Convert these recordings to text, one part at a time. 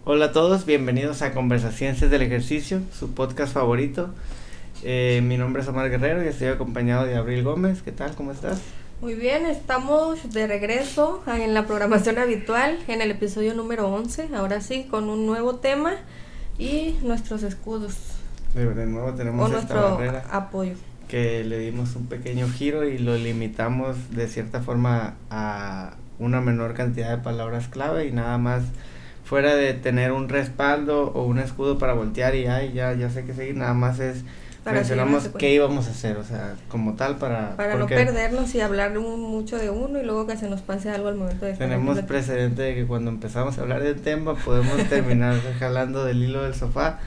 Hola a todos, bienvenidos a Conversaciones del Ejercicio, su podcast favorito. Mi nombre es Omar Guerrero y estoy acompañado de Abril Gómez. ¿Qué tal? ¿Cómo estás? Muy bien, estamos de regreso en la programación habitual, en el episodio número 11, ahora sí, con un nuevo tema y nuestros escudos. De nuevo tenemos esta nuestro barrera apoyo. Que le dimos un pequeño giro y lo limitamos de cierta forma a una menor cantidad de palabras clave y nada más. Fuera de tener un respaldo o un escudo para voltear y ya sé qué seguir, nada más es Para mencionamos qué íbamos a hacer, o sea, como tal para no perdernos y hablar mucho de uno y luego que se nos pase algo al momento de estar. Tenemos precedente de que cuando empezamos a hablar del tema podemos terminar jalando del hilo del sofá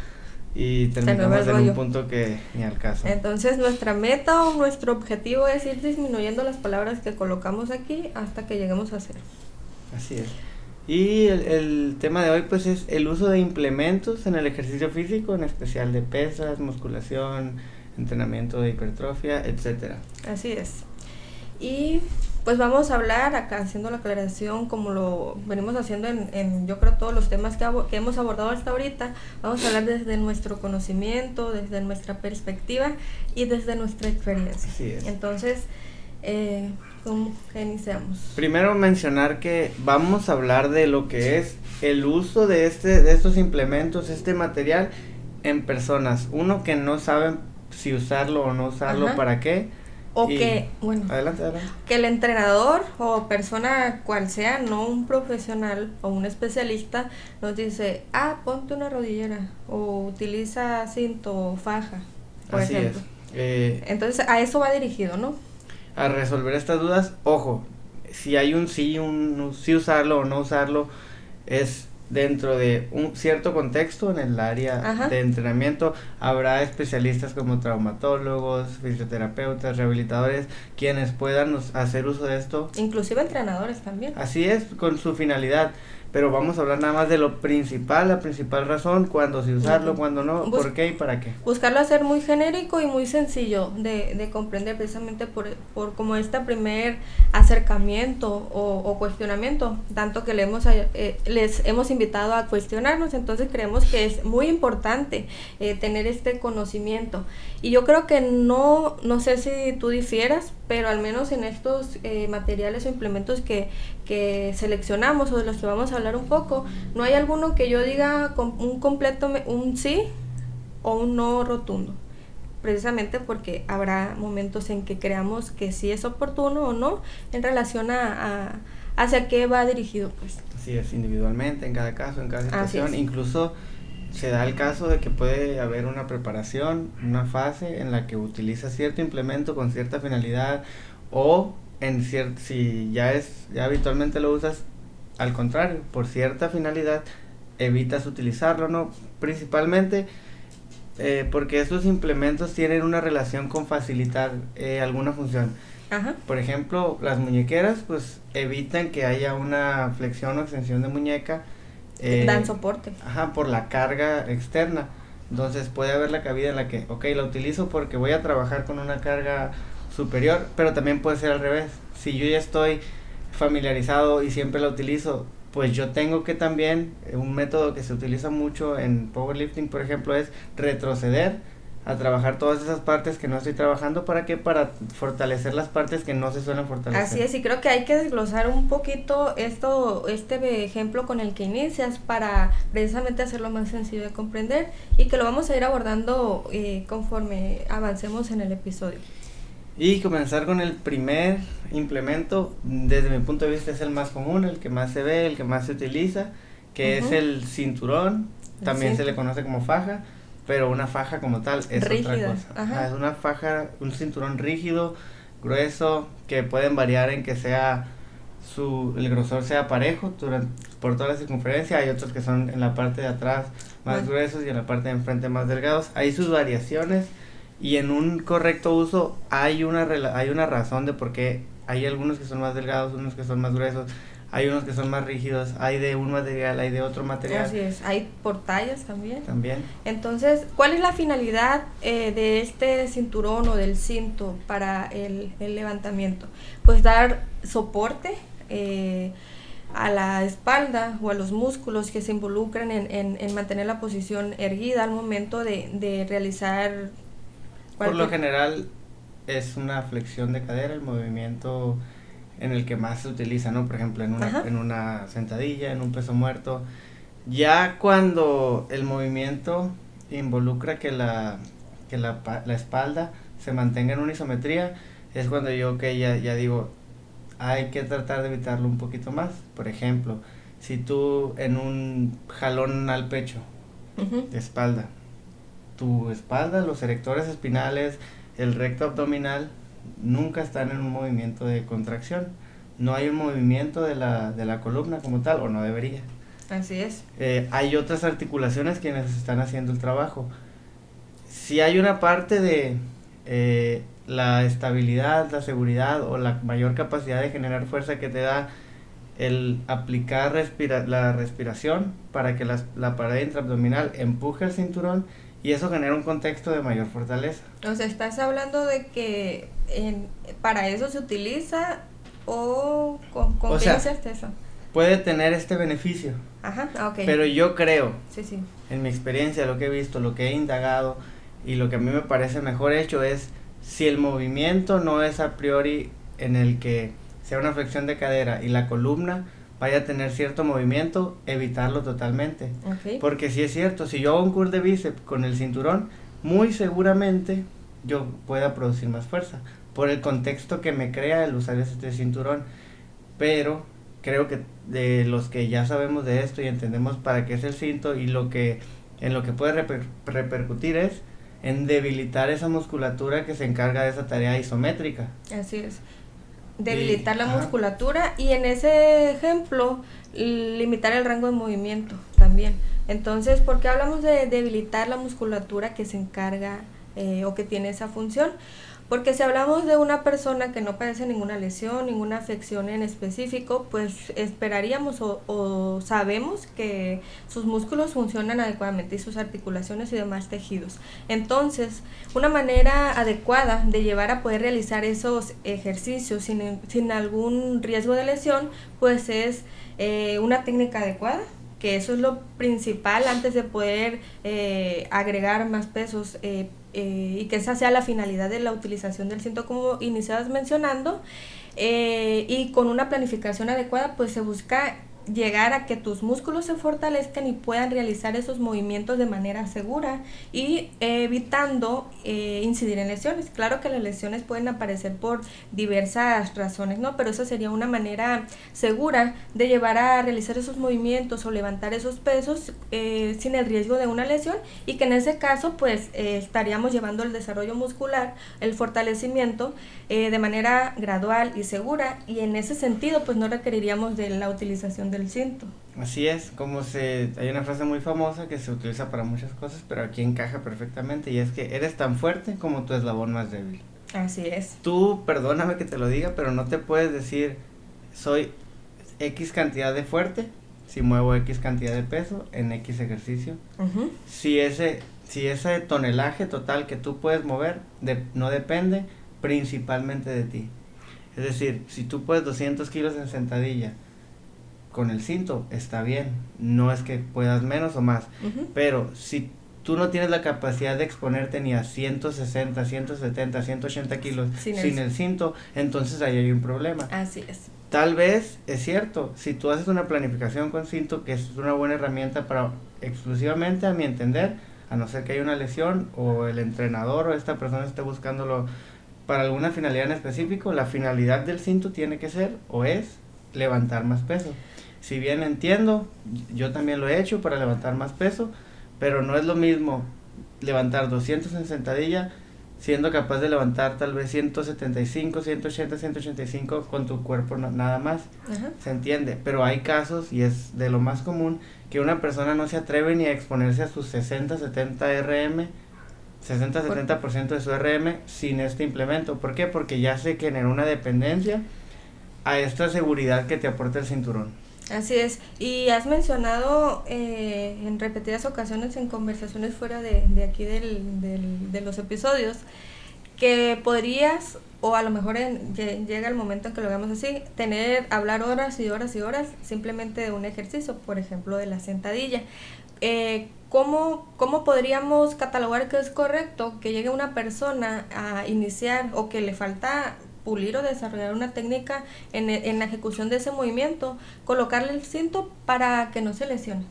y terminamos en un punto que ni al caso. Entonces nuestra meta o nuestro objetivo es ir disminuyendo las palabras que colocamos aquí hasta que lleguemos a cero. Así es. Y el tema de hoy pues es el uso de implementos en el ejercicio físico, en especial de pesas, musculación, entrenamiento de hipertrofia, etcétera. Así es. Y pues vamos a hablar acá haciendo la aclaración como lo venimos haciendo en yo creo todos los temas que hemos abordado hasta ahorita. Vamos a hablar desde nuestro conocimiento, desde nuestra perspectiva y desde nuestra experiencia. Así es. Entonces, ¿cómo iniciamos? Primero mencionar que vamos a hablar de lo que es el uso de estos implementos, este material en personas. Uno que no saben si usarlo o no usarlo. Ajá. ¿Para qué? O que, bueno, adelante. Que el entrenador o persona cual sea, no un profesional o un especialista, nos dice, ponte una rodillera o utiliza cinto o faja, por Así ejemplo. Es. Entonces, a eso va dirigido, ¿no? A resolver estas dudas, ojo, si hay un sí usarlo o no usarlo, es dentro de un cierto contexto en el área. Ajá. De entrenamiento. Habrá especialistas como traumatólogos, fisioterapeutas, rehabilitadores, quienes puedan hacer uso de esto. Inclusive entrenadores también. Así es, con su finalidad. Pero vamos a hablar nada más de lo principal, la principal razón, cuándo sí usarlo, cuándo no, por qué y para qué. Buscarlo hacer muy genérico y muy sencillo de comprender, precisamente por como este primer acercamiento o cuestionamiento, tanto que les hemos invitado a cuestionarnos. Entonces creemos que es muy importante tener este conocimiento. Y yo creo que no sé si tú difieras, pero al menos en estos materiales o implementos que seleccionamos o de los que vamos a hablar un poco, no hay alguno que yo diga un sí o un no rotundo, precisamente porque habrá momentos en que creamos que sí es oportuno o no en relación a hacia qué va dirigido, pues. Así es, individualmente, en cada caso, en cada situación. Incluso se da el caso de que puede haber una preparación, una fase en la que utilizas cierto implemento con cierta finalidad o si ya habitualmente lo usas, al contrario, por cierta finalidad evitas utilizarlo, ¿no? Principalmente porque estos implementos tienen una relación con facilitar alguna función. Ajá. Por ejemplo, las muñequeras pues evitan que haya una flexión o extensión de muñeca. Dan soporte. Ajá, por la carga externa. Entonces puede haber la cabida en la que, la utilizo porque voy a trabajar con una carga superior, pero también puede ser al revés. Si yo ya estoy familiarizado y siempre la utilizo, pues yo tengo que también, un método que se utiliza mucho en powerlifting, por ejemplo, es retroceder a trabajar todas esas partes que no estoy trabajando. ¿Para qué? Para fortalecer las partes que no se suelen fortalecer. Así es, y creo que hay que desglosar un poquito este ejemplo con el que inicias para precisamente hacerlo más sencillo de comprender y que lo vamos a ir abordando conforme avancemos en el episodio. Y comenzar con el primer implemento, desde mi punto de vista es el más común, el que más se ve, el que más se utiliza, que es el cinturón, también se le conoce como faja, pero una faja como tal es rígida, otra cosa. Es una faja, un cinturón rígido, grueso, que pueden variar en que sea el grosor sea parejo por toda la circunferencia. Hay otros que son en la parte de atrás más gruesos y en la parte de enfrente más delgados. Hay sus variaciones. Y en un correcto uso hay una razón de por qué hay algunos que son más delgados, unos que son más gruesos, hay unos que son más rígidos, hay de un material, hay de otro material. Así es, hay por tallas también. También. Entonces, ¿cuál es la finalidad de este cinturón o del cinto para el levantamiento? Pues dar soporte a la espalda o a los músculos que se involucran en mantener la posición erguida al momento de realizar Por lo general es una flexión de cadera, el movimiento en el que más se utiliza, ¿no? Por ejemplo, en una sentadilla, en un peso muerto. Ya cuando el movimiento involucra que la espalda se mantenga en una isometría, es cuando yo ya digo, hay que tratar de evitarlo un poquito más. Por ejemplo, si tú en un jalón al pecho de espalda, tu espalda, los erectores espinales, el recto abdominal, nunca están en un movimiento de contracción. No hay un movimiento de la columna como tal, o no debería. Así es. Hay otras articulaciones quienes están haciendo el trabajo. Si hay una parte de la estabilidad, la seguridad o la mayor capacidad de generar fuerza que te da el aplicar la respiración para que la pared intraabdominal empuje el cinturón, y eso genera un contexto de mayor fortaleza. O sea, ¿estás hablando de que para eso se utiliza o con qué iniciaste eso? Puede tener este beneficio. Ajá, ok. Pero yo creo, sí. En mi experiencia, lo que he visto, lo que he indagado y lo que a mí me parece mejor hecho es, si el movimiento no es a priori en el que sea una flexión de cadera y la columna vaya a tener cierto movimiento, evitarlo totalmente. Okay. Porque si es cierto, si yo hago un curl de bíceps con el cinturón, muy seguramente yo pueda producir más fuerza por el contexto que me crea el usar este cinturón. Pero creo que de los que ya sabemos de esto y entendemos para qué es el cinto y en lo que puede repercutir es en debilitar esa musculatura que se encarga de esa tarea isométrica. Así es. Debilitar la musculatura, y en ese ejemplo limitar el rango de movimiento también. Entonces, ¿por qué hablamos de debilitar la musculatura que se encarga o que tiene esa función? Porque si hablamos de una persona que no padece ninguna lesión, ninguna afección en específico, pues esperaríamos o sabemos que sus músculos funcionan adecuadamente y sus articulaciones y demás tejidos. Entonces, una manera adecuada de llevar a poder realizar esos ejercicios sin algún riesgo de lesión, pues es una técnica adecuada, que eso es lo principal antes de poder agregar más pesos, y que esa sea la finalidad de la utilización del cinto, como iniciabas mencionando, y con una planificación adecuada pues se busca llegar a que tus músculos se fortalezcan y puedan realizar esos movimientos de manera segura y evitando incidir en lesiones. Claro que las lesiones pueden aparecer por diversas razones, ¿no? Pero esa sería una manera segura de llevar a realizar esos movimientos o levantar esos pesos sin el riesgo de una lesión, y que en ese caso pues estaríamos llevando el desarrollo muscular, el fortalecimiento de manera gradual y segura, y en ese sentido pues no requeriríamos de la utilización del cinto. Así es, hay una frase muy famosa que se utiliza para muchas cosas, pero aquí encaja perfectamente, y es que eres tan fuerte como tu eslabón más débil. Así es. Tú, perdóname que te lo diga, pero no te puedes decir soy X cantidad de fuerte si muevo X cantidad de peso en X ejercicio. Uh-huh. Si ese tonelaje total que tú puedes mover no depende principalmente de ti. Es decir, si tú puedes 200 kilos en sentadilla con el cinto, está bien, no es que puedas menos o más, pero si tú no tienes la capacidad de exponerte ni a 160, 170, 180 kilos sin el cinto, entonces ahí hay un problema. Así es. Tal vez, es cierto, si tú haces una planificación con cinto, que es una buena herramienta para exclusivamente, a mi entender, a no ser que haya una lesión o el entrenador o esta persona esté buscándolo para alguna finalidad en específico, la finalidad del cinto tiene que ser o es levantar más peso. Si bien entiendo, yo también lo he hecho para levantar más peso, pero no es lo mismo levantar 200 en sentadilla siendo capaz de levantar tal vez 175, 180, 185 con tu cuerpo nada más. Uh-huh. Se entiende, pero hay casos, y es de lo más común, que una persona no se atreve ni a exponerse a sus 60, 70 RM, 60-70% de su RM sin este implemento. ¿Por qué? Porque ya se generó una dependencia a esta seguridad que te aporta el cinturón. Así es, y has mencionado en repetidas ocasiones en conversaciones fuera de aquí de los episodios, que podrías, o a lo mejor llega el momento en que lo hagamos así, hablar horas y horas y horas simplemente de un ejercicio, por ejemplo de la sentadilla. ¿Cómo podríamos catalogar que es correcto que llegue una persona a iniciar o que le falta pulir o desarrollar una técnica en la ejecución de ese movimiento, colocarle el cinto para que no se lesione?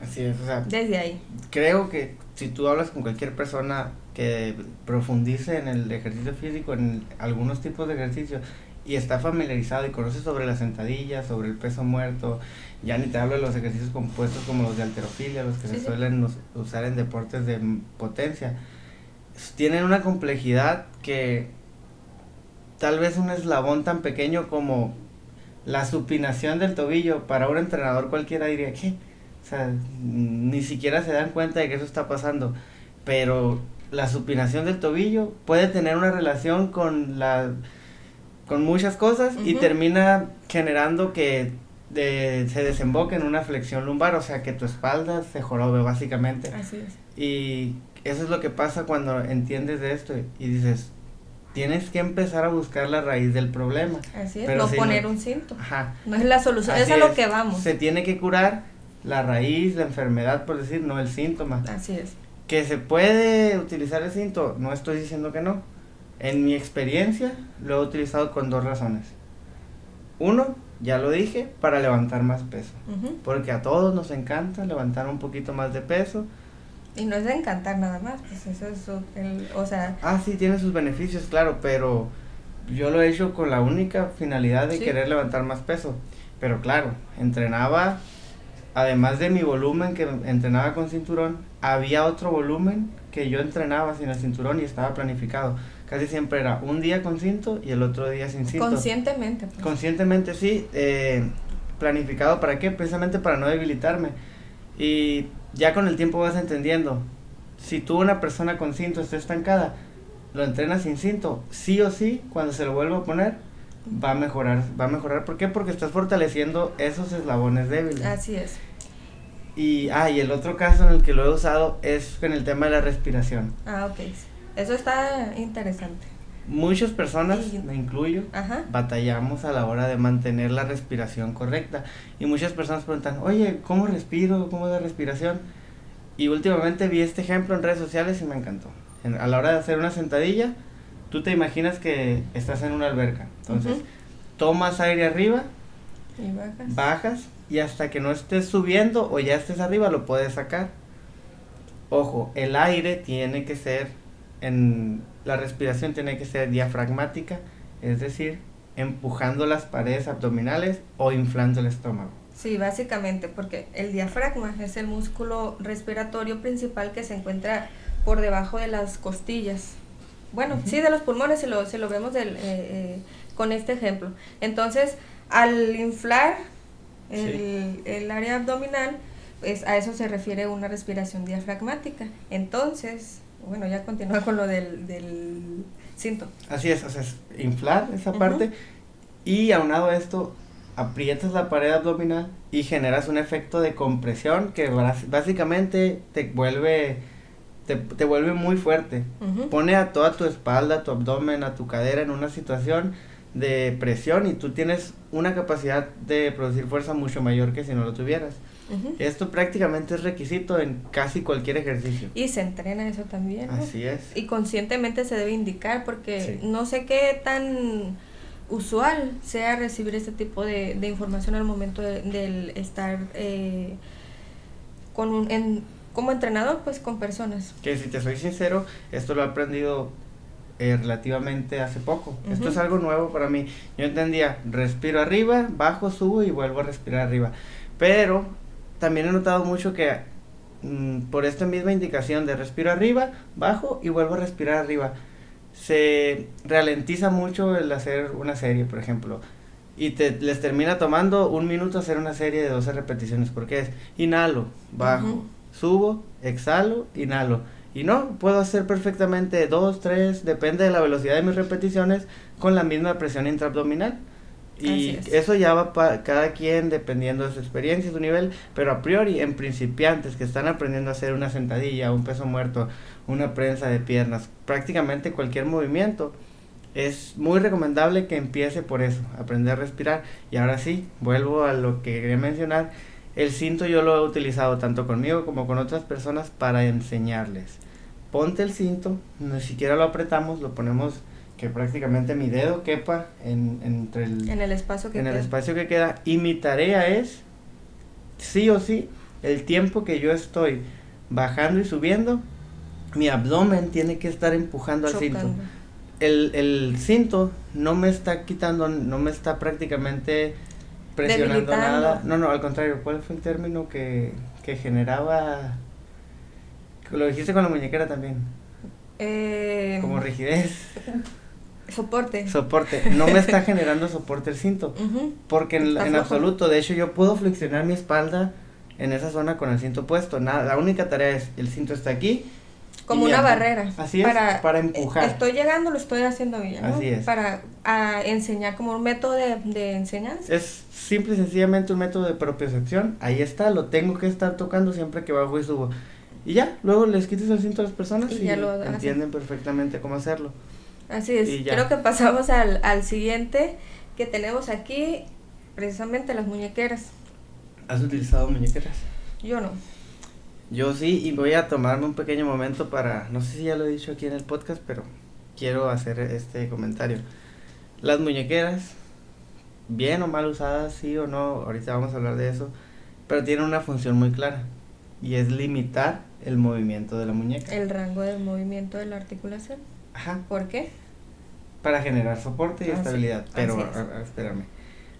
Así es, o sea, desde ahí. Creo que si tú hablas con cualquier persona que profundice en el ejercicio físico, en algunos tipos de ejercicio, y está familiarizado y conoce sobre la sentadilla, sobre el peso muerto, ya ni te hablo de los ejercicios compuestos como los de halterofilia, los que se suelen usar en deportes de potencia, tienen una complejidad que tal vez un eslabón tan pequeño como la supinación del tobillo, para un entrenador cualquiera diría, ¿qué? O sea, ni siquiera se dan cuenta de que eso está pasando, pero la supinación del tobillo puede tener una relación con muchas cosas y termina generando que se desemboque en una flexión lumbar, o sea que tu espalda se jorobe básicamente. Así es. Y eso es lo que pasa cuando entiendes de esto y dices, tienes que empezar a buscar la raíz del problema. Así es, pero no poner un cinto. Ajá. No es la solución, es a lo que vamos. Se tiene que curar la raíz, la enfermedad, por decir, no el síntoma. Así es. Que se puede utilizar el cinto, no estoy diciendo que no. En mi experiencia lo he utilizado con 2 razones. Uno, ya lo dije, para levantar más peso. Porque a todos nos encanta levantar un poquito más de peso. Y no es de encantar nada más, pues eso es o sea... Ah, sí, tiene sus beneficios, claro, pero yo lo he hecho con la única finalidad de querer levantar más peso. Pero claro, entrenaba, además de mi volumen que entrenaba con cinturón, había otro volumen que yo entrenaba sin el cinturón y estaba planificado. Casi siempre era un día con cinto y el otro día sin cinto. Conscientemente. Pues. Conscientemente, sí. Planificado, ¿para qué? Precisamente para no debilitarme. Y ya con el tiempo vas entendiendo. Si tú, una persona con cinto, está estancada, lo entrenas sin cinto, sí o sí, cuando se lo vuelva a poner, va a mejorar. ¿Por qué? Porque estás fortaleciendo esos eslabones débiles. Así es. Y el otro caso en el que lo he usado es en el tema de la respiración. Ok. Eso está interesante. Muchas personas, me incluyo, batallamos a la hora de mantener la respiración correcta. Y muchas personas preguntan, oye, ¿cómo respiro? ¿Cómo es la respiración? Y últimamente vi este ejemplo en redes sociales y me encantó. A la hora de hacer una sentadilla, tú te imaginas que estás en una alberca. Entonces, tomas aire arriba, y bajas, y hasta que no estés subiendo o ya estés arriba, lo puedes sacar. Ojo, el aire tiene que ser... la respiración tiene que ser diafragmática, es decir, empujando las paredes abdominales o inflando el estómago. Sí, básicamente, porque el diafragma es el músculo respiratorio principal que se encuentra por debajo de las costillas. Bueno, sí, de los pulmones, si lo vemos con este ejemplo. Entonces, al inflar el área abdominal, pues a eso se refiere una respiración diafragmática. Entonces... Bueno, ya continúa con lo del cinto. Así es, o sea, es inflar esa parte y aunado a esto, aprietas la pared abdominal y generas un efecto de compresión que básicamente te vuelve muy fuerte. Pone a toda tu espalda, a tu abdomen, a tu cadera en una situación de presión y tú tienes una capacidad de producir fuerza mucho mayor que si no lo tuvieras. Esto prácticamente es requisito en casi cualquier ejercicio. Y se entrena eso también, ¿no? Así es. Y conscientemente se debe indicar porque no sé qué tan usual sea recibir este tipo de información al momento de estar como entrenador, pues con personas. Que si te soy sincero, esto lo he aprendido relativamente hace poco. Esto es algo nuevo para mí. Yo entendía, respiro arriba, bajo, subo y vuelvo a respirar arriba. Pero también he notado mucho que por esta misma indicación de respiro arriba, bajo y vuelvo a respirar arriba, se ralentiza mucho el hacer una serie, por ejemplo. Y les termina tomando 1 minuto hacer una serie de 12 repeticiones, porque es inhalo, bajo, subo, exhalo, inhalo. Y no, puedo hacer perfectamente 2, 3, depende de la velocidad de mis repeticiones, con la misma presión intraabdominal. Y eso ya va para cada quien dependiendo de su experiencia y su nivel, pero a priori en principiantes que están aprendiendo a hacer una sentadilla, un peso muerto, una prensa de piernas, prácticamente cualquier movimiento, es muy recomendable que empiece por eso, aprender a respirar. Y ahora sí, vuelvo a lo que quería mencionar, el cinto yo lo he utilizado tanto conmigo como con otras personas para enseñarles. Ponte el cinto, ni siquiera lo apretamos, lo ponemos que prácticamente mi dedo quepa entre en el espacio que en queda. el espacio que queda, y mi tarea es sí o sí el tiempo que yo estoy bajando y subiendo, mi abdomen tiene que estar empujando al cinto. El cinto no me está quitando, no me está prácticamente presionando nada. No, al contrario. ¿Cuál fue el término que generaba? Lo dijiste con la muñequera también. Como rigidez. Soporte. No me está generando soporte el cinto. Porque en absoluto. De hecho, yo puedo flexionar mi espalda en esa zona con el cinto puesto. Nada, la única tarea es, el cinto está aquí. Como una barrera. Así es, para empujar. Estoy llegando, lo estoy haciendo bien, ¿no? Así es. Para enseñar, como un método de enseñanza. Es simple y sencillamente un método de propiocepción. Ahí está, lo tengo que estar tocando siempre que bajo y subo. Y ya, luego les quites el cinto a las personas y entienden perfectamente cómo hacerlo. Así es. Creo que pasamos al siguiente que tenemos aquí, precisamente las muñequeras. ¿Has utilizado muñequeras? Yo no. Yo sí, y voy a tomarme un pequeño momento para, no sé si ya lo he dicho aquí en el podcast, pero quiero hacer este comentario. Las muñequeras, bien o mal usadas, sí o no, ahorita vamos a hablar de eso, pero tienen una función muy clara, y es limitar el movimiento de la muñeca. El rango del movimiento de la articulación. Ajá. ¿Por qué? Para generar soporte y estabilidad, pero espérame.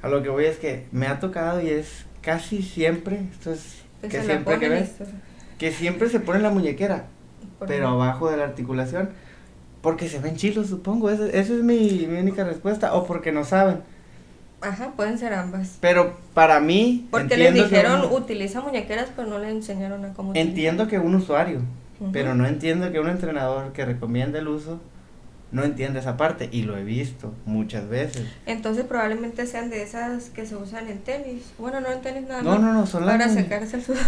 A lo que voy es que me ha tocado y es casi siempre, esto es que siempre que ves, que siempre se pone la muñequera, pero abajo de la articulación, porque se ven chilos, supongo. Esa es mi única respuesta, o porque no saben. Ajá, pueden ser ambas. Pero para mí, porque les dijeron utiliza muñequeras, pero no le enseñaron a cómo utilizar. Entiendo que un usuario, pero no entiendo que un entrenador que recomienda el uso no entiende esa parte, y lo he visto muchas veces. Entonces probablemente sean de esas que se usan en tenis. Bueno, no en tenis nada más. No, son las para secarse el sudor.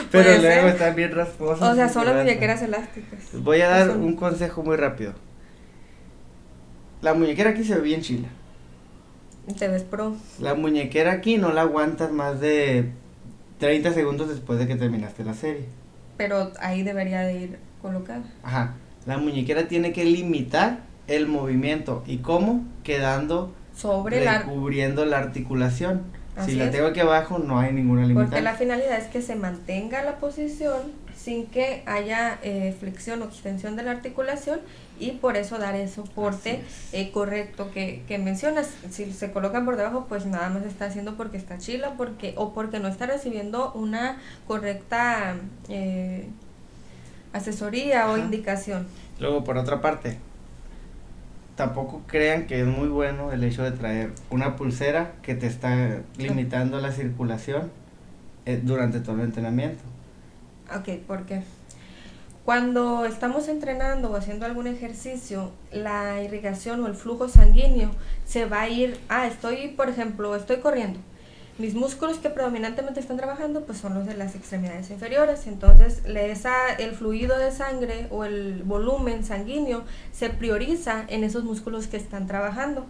Pero luego están bien rasposas. O sea, son las muñequeras elásticas. Voy a dar un consejo muy rápido. La muñequera aquí se ve bien chila. Te ves pro. La muñequera aquí no la aguantas más de 30 segundos después de que terminaste la serie. Pero ahí debería de ir colocada. Ajá. La muñequera tiene que limitar el movimiento. ¿Y cómo? Quedando cubriendo la articulación. Si la tengo aquí abajo, no hay ninguna limitante. Porque la finalidad es que se mantenga la posición sin que haya flexión o extensión de la articulación, y por eso dar el soporte correcto que mencionas. Si se colocan por debajo, pues nada más está haciendo porque está chila, o porque no está recibiendo una correcta asesoría o indicación. Luego, por otra parte, tampoco crean que es muy bueno el hecho de traer una pulsera que te está limitando la circulación durante todo el entrenamiento. Ok, ¿por qué? Cuando estamos entrenando o haciendo algún ejercicio, la irrigación o el flujo sanguíneo se va a ir, por ejemplo, estoy corriendo. Mis músculos que predominantemente están trabajando pues son los de las extremidades inferiores, entonces el fluido de sangre o el volumen sanguíneo se prioriza en esos músculos que están trabajando.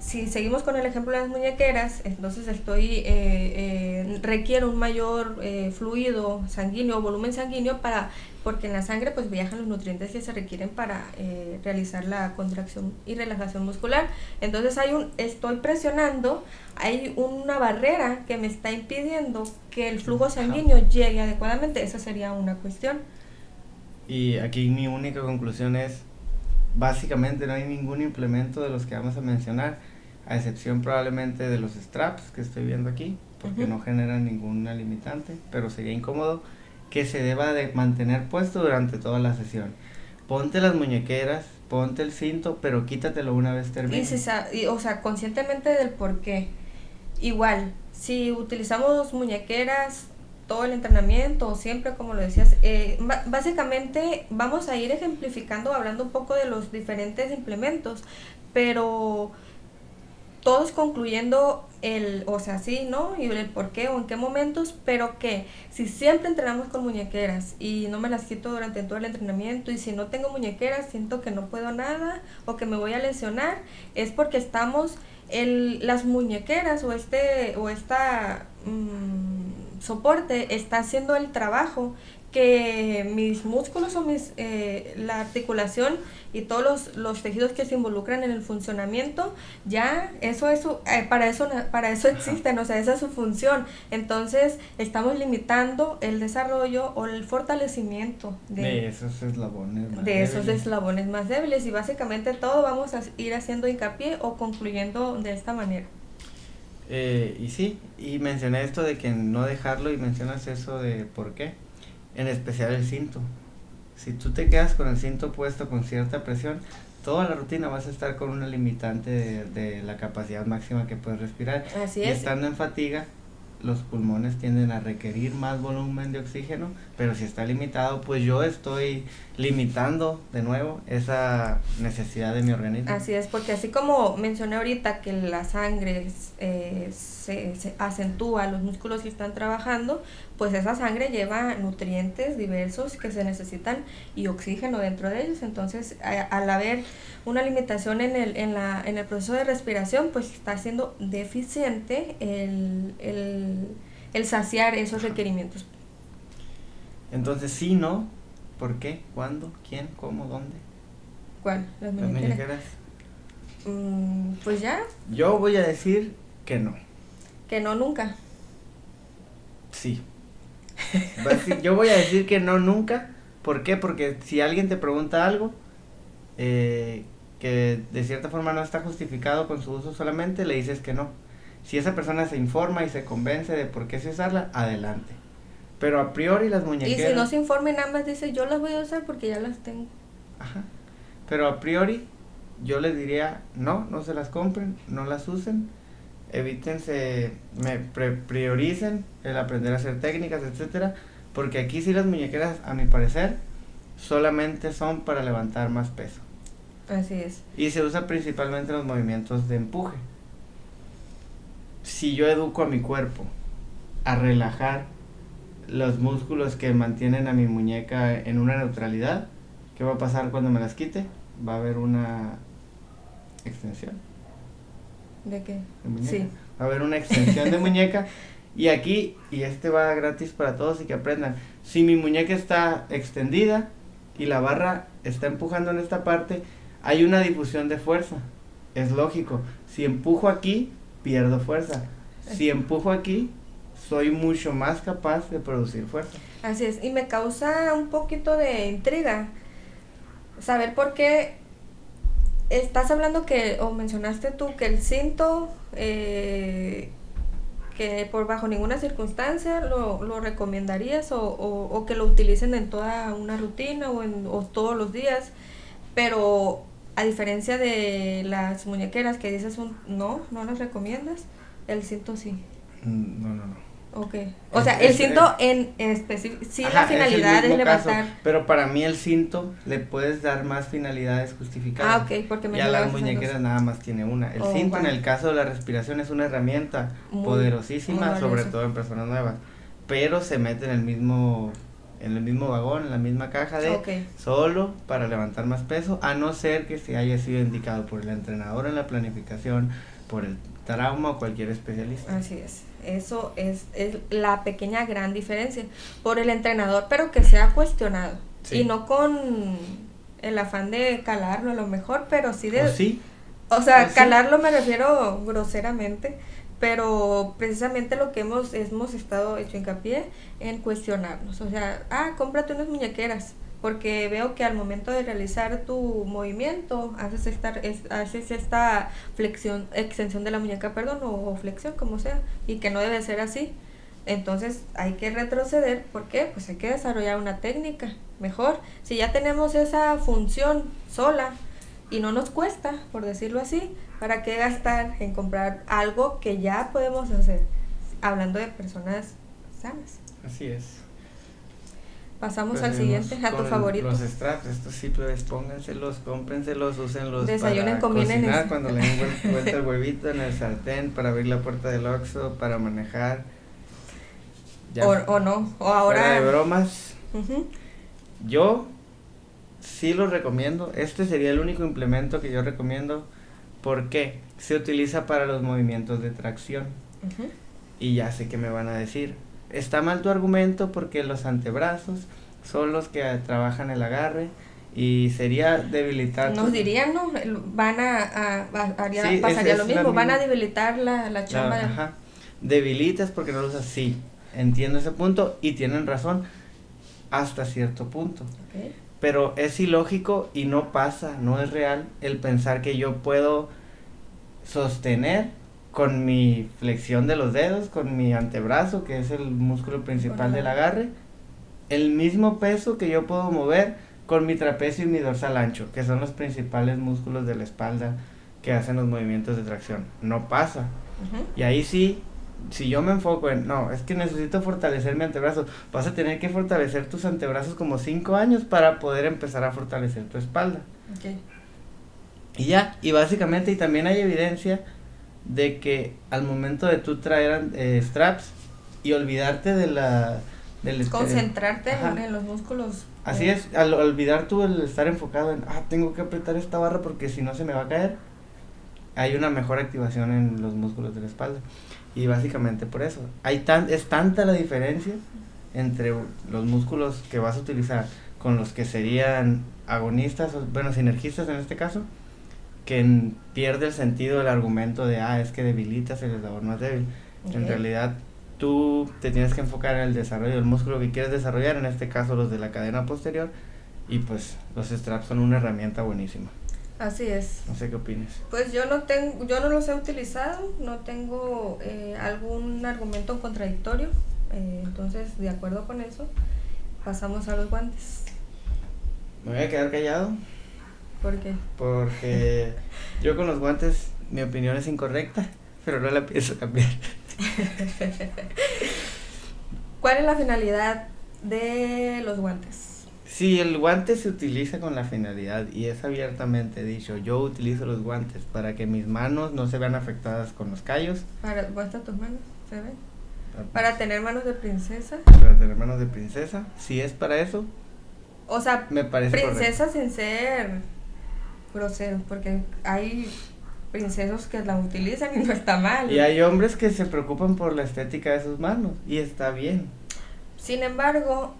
Si seguimos con el ejemplo de las muñequeras, entonces requiere un mayor fluido sanguíneo, volumen sanguíneo, porque en la sangre pues viajan los nutrientes que se requieren para realizar la contracción y relajación muscular. Entonces estoy presionando, hay una barrera que me está impidiendo que el flujo sanguíneo llegue adecuadamente. Esa sería una cuestión. Y aquí mi única conclusión es, básicamente no hay ningún implemento de los que vamos a mencionar, a excepción probablemente de los straps que estoy viendo aquí, porque no generan ninguna limitante, pero sería incómodo, que se deba de mantener puesto durante toda la sesión. Ponte las muñequeras, ponte el cinto, pero quítatelo una vez termine. O sea, conscientemente del por qué. Igual, si utilizamos muñequeras todo el entrenamiento o siempre, como lo decías, básicamente vamos a ir ejemplificando, hablando un poco de los diferentes implementos, pero todos concluyendo o sea, sí, ¿no? Y el por qué o en qué momentos, pero que si siempre entrenamos con muñequeras y no me las quito durante todo el entrenamiento, y si no tengo muñequeras siento que no puedo nada o que me voy a lesionar, es porque estamos las muñequeras o esta soporte está haciendo el trabajo que mis músculos o la articulación y todos los tejidos que se involucran en el funcionamiento, ya para eso existen, o sea, esa es su función. Entonces estamos limitando el desarrollo o el fortalecimiento de esos eslabones más débiles, y básicamente todo vamos a ir haciendo hincapié o concluyendo de esta manera. Y sí, y mencioné esto de que no dejarlo, y mencionas eso de por qué. En especial el cinto. Si tú te quedas con el cinto puesto con cierta presión, toda la rutina vas a estar con una limitante de la capacidad máxima que puedes respirar. Así es. Y es. Estando en fatiga, los pulmones tienden a requerir más volumen de oxígeno, pero si está limitado, pues yo estoy limitando de nuevo esa necesidad de mi organismo. Así es, porque así como mencioné ahorita que la sangre se acentúa, los músculos que están trabajando, pues esa sangre lleva nutrientes diversos que se necesitan y oxígeno dentro de ellos. Entonces, al haber una limitación en el proceso de respiración, pues está siendo deficiente el saciar esos requerimientos. Entonces, sí, no, ¿por qué? ¿Cuándo? ¿Quién? ¿Cómo? ¿Dónde? ¿Cuál? Las muñequeras. Pues ya. Yo voy a decir que no. Que no nunca. Sí. Yo voy a decir que no nunca. ¿Por qué? Porque si alguien te pregunta algo que de cierta forma no está justificado con su uso solamente, le dices que no. Si esa persona se informa y se convence de por qué se usarla, adelante. Pero a priori las muñequeras... Y si no se informa y nada más dice, yo las voy a usar porque ya las tengo. Ajá. Pero a priori yo les diría, no se las compren, no las usen. Prioricen el aprender a hacer técnicas, etcétera, porque aquí sí las muñequeras, a mi parecer, solamente son para levantar más peso. Así es. Y se usa principalmente en los movimientos de empuje. Si yo educo a mi cuerpo a relajar los músculos que mantienen a mi muñeca en una neutralidad, ¿qué va a pasar cuando me las quite? Va a haber una extensión. ¿De qué? De muñeca. Sí. Va a haber una extensión de muñeca. Y aquí, y va gratis para todos y que aprendan, si mi muñeca está extendida y la barra está empujando en esta parte, hay una difusión de fuerza. Es lógico. Si empujo aquí, pierdo fuerza. Si empujo aquí, soy mucho más capaz de producir fuerza. Así es, y me causa un poquito de intriga saber por qué estás hablando o mencionaste tú que el cinto, que por bajo ninguna circunstancia lo recomendarías o que lo utilicen en toda una rutina o todos los días, pero a diferencia de las muñequeras que dices no las recomiendas, el cinto sí. No. Okay. O sea, el cinto en específico, sí, la finalidad es levantar. Caso, pero para mí el cinto le puedes dar más finalidades justificadas. Ok, porque ya las muñequeras nada más tiene una. El cinto, en el caso de la respiración, es una herramienta poderosísima, muy sobre todo en personas nuevas. Pero se mete en el mismo vagón, en la misma caja de solo para levantar más peso, a no ser que se haya sido indicado por el entrenador en la planificación, por el trauma o cualquier especialista. Así es. Eso es la pequeña gran diferencia por el entrenador, pero que sea cuestionado. Sí. Y no con el afán de calarlo a lo mejor, pero sí de... O sea, calarlo me refiero groseramente, pero precisamente lo que hemos estado hecho hincapié en cuestionarnos. O sea, cómprate unas muñequeras, porque veo que al momento de realizar tu movimiento haces esta extensión de la muñeca, o flexión, como sea, y que no debe ser así. Entonces hay que retroceder. ¿Por qué? Pues hay que desarrollar una técnica mejor. Si ya tenemos esa función sola y no nos cuesta, por decirlo así, ¿para qué gastar en comprar algo que ya podemos hacer? Hablando de personas sanas. Así es. Pasamos Pues al siguiente, a tu con favorito. Los straps, estos sí, pues pónganselos, cómprenselos, úsenlos Desayunen, para combinen cocinar eso. cuando le den vuelta el huevito en el sartén, para abrir la puerta del Oxxo, para manejar. Ya, O no, o fuera ahora... de bromas, Ujú. yo sí los recomiendo. Este sería el único implemento que yo recomiendo. ¿Por qué? Se utiliza para los movimientos de tracción. Ujú. Y ya sé que me van a decir, está mal tu argumento porque los antebrazos son los que trabajan el agarre y sería debilitar. Nos dirían, ¿no? Van Sí, pasaría es lo la mismo, van a misma- debilitar la chamba. Ajá. Debilitas porque no lo usas. Sí, entiendo ese punto y tienen razón hasta cierto punto. Ok. Pero es ilógico y no pasa, no es real el pensar que yo puedo sostener con mi flexión de los dedos, con mi antebrazo, que es el músculo principal del agarre, el mismo peso que yo puedo mover con mi trapecio y mi dorsal ancho, que son los principales músculos de la espalda que hacen los movimientos de tracción. No pasa. Ujú. Y ahí sí, si yo me enfoco en, no, es que necesito fortalecer mi antebrazo, vas a tener que fortalecer tus antebrazos como 5 años para poder empezar a fortalecer tu espalda. Ok. Y ya, y básicamente, y también hay evidencia de que al momento de tú traer straps y olvidarte de Concentrarte ajá. en los músculos. Así es, al olvidar tú el estar enfocado en, tengo que apretar esta barra porque si no se me va a caer, hay una mejor activación en los músculos de la espalda. Y básicamente por eso, es tanta la diferencia entre los músculos que vas a utilizar con los que serían agonistas, bueno, sinergistas en este caso, que pierde el sentido del argumento de, es que debilitas el eslabón más débil. Okay. En realidad, tú te tienes que enfocar en el desarrollo del músculo que quieres desarrollar, en este caso los de la cadena posterior, y pues los straps son una herramienta buenísima. Así es. No sé qué opinas. Pues yo no los he utilizado, no tengo algún argumento contradictorio, entonces de acuerdo con eso, pasamos a los guantes. Me voy a quedar callado. ¿Por qué? Porque yo con los guantes, mi opinión es incorrecta, pero no la pienso cambiar. ¿Cuál es la finalidad de los guantes? Sí, el guante se utiliza con la finalidad y es abiertamente dicho. Yo utilizo los guantes para que mis manos no se vean afectadas con los callos. Muestra tus manos, ¿se ven? Para tener manos de princesa. Para tener manos de princesa, si es para eso. O sea, me parece princesa correcto. Sin ser grosero, porque hay princesos que la utilizan y no está mal. Y hay hombres que se preocupan por la estética de sus manos y está bien. Sin embargo,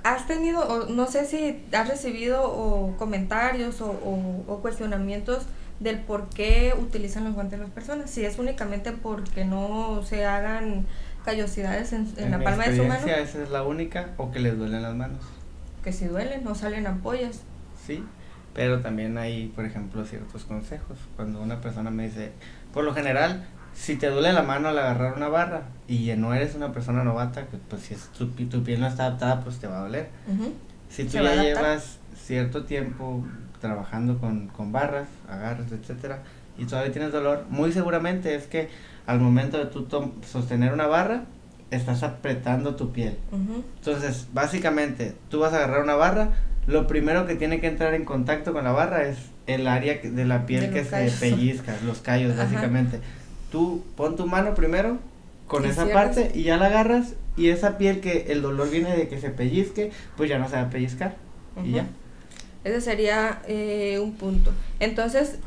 has tenido, o no sé si has recibido comentarios o cuestionamientos del por qué utilizan los guantes las personas. Si es únicamente porque no se hagan callosidades en la palma de su mano. Esa es la única, o que les duelen las manos. Que si duelen, no salen ampollas. Sí, pero también hay, por ejemplo, ciertos consejos. Cuando una persona me dice, por lo general, si te duele la mano al agarrar una barra y no eres una persona novata, pues si tu piel no está adaptada, pues te va a doler. Uh-huh. Si tú ya llevas cierto tiempo trabajando con barras, agarres, etcétera, y todavía tienes dolor, muy seguramente es que al momento de tú sostener una barra, estás apretando tu piel. Uh-huh. Entonces, básicamente, tú vas a agarrar una barra, lo primero que tiene que entrar en contacto con la barra es el área de la piel que se pellizca, los callos. Ajá. Básicamente. Tú pon tu mano primero con esa parte y ya la agarras, y esa piel que el dolor viene de que se pellizque, pues ya no se va a pellizcar. Uh-huh. Y ya. Ese sería un punto. Entonces,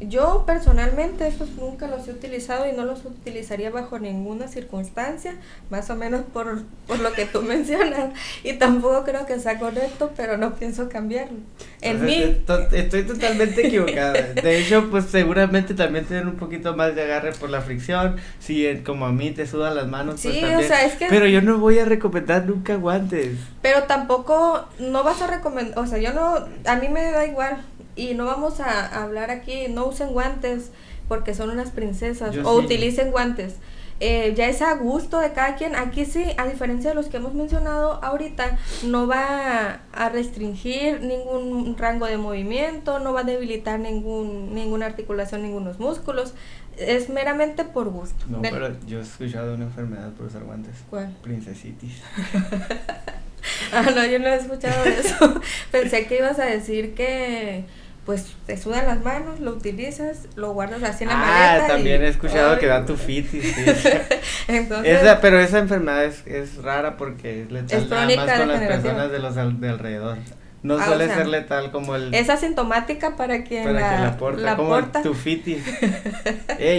yo personalmente estos nunca los he utilizado y no los utilizaría bajo ninguna circunstancia, más o menos por lo que tú mencionas, y tampoco creo que sea correcto, pero no pienso cambiarlo. Estoy totalmente equivocada. De hecho, pues seguramente también tienen un poquito más de agarre por la fricción. Si como a mí te sudan las manos, sí, pues también. O sea, es que, pero yo no voy a recomendar nunca guantes. Pero tampoco no vas a recomendar, o sea, a mí me da igual. Y no vamos a hablar aquí, no usen guantes porque son unas princesas, utilicen guantes. Ya es a gusto de cada quien. Aquí sí, a diferencia de los que hemos mencionado ahorita, no va a restringir ningún rango de movimiento, no va a debilitar ninguna articulación, ningunos músculos. es meramente por gusto. No, pero yo he escuchado una enfermedad por usar guantes. ¿Cuál? Princesitis. No, yo no he escuchado eso. Pensé que ibas a decir que pues te sudan las manos, lo utilizas, lo guardas así en la maleta. También he escuchado que da tufitis. Sí. Entonces, pero esa enfermedad es rara porque es letal nada más con las personas de alrededor. No suele ser letal como el... Es asintomática para quien la porta, como porta. El tufitis.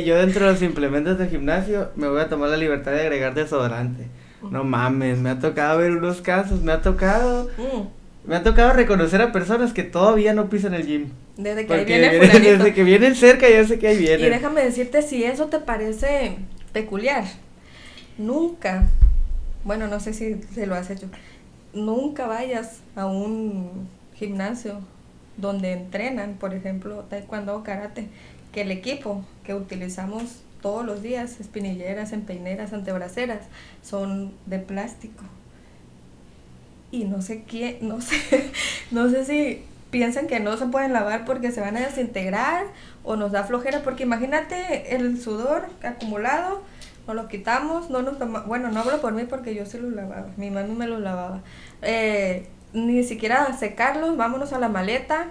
Yo dentro de los implementos del gimnasio me voy a tomar la libertad de agregar desodorante. No mames, me ha tocado ver unos casos, me ha tocado reconocer a personas que todavía no pisan el gym. Desde que ahí viene fulanito. Desde que vienen cerca ya sé que ahí vienen. Y déjame decirte, si eso te parece peculiar, nunca, bueno, no sé si se lo has hecho, nunca vayas a un gimnasio donde entrenan, por ejemplo, taekwondo o karate, que el equipo que utilizamos todos los días, espinilleras, empeineras, antebraceras, son de plástico. Y no sé si piensan que no se pueden lavar porque se van a desintegrar o nos da flojera, porque imagínate el sudor acumulado, nos lo quitamos, bueno, no hablo por mí porque yo sí lo lavaba, mi mami me lo lavaba, ni siquiera secarlos, vámonos a la maleta,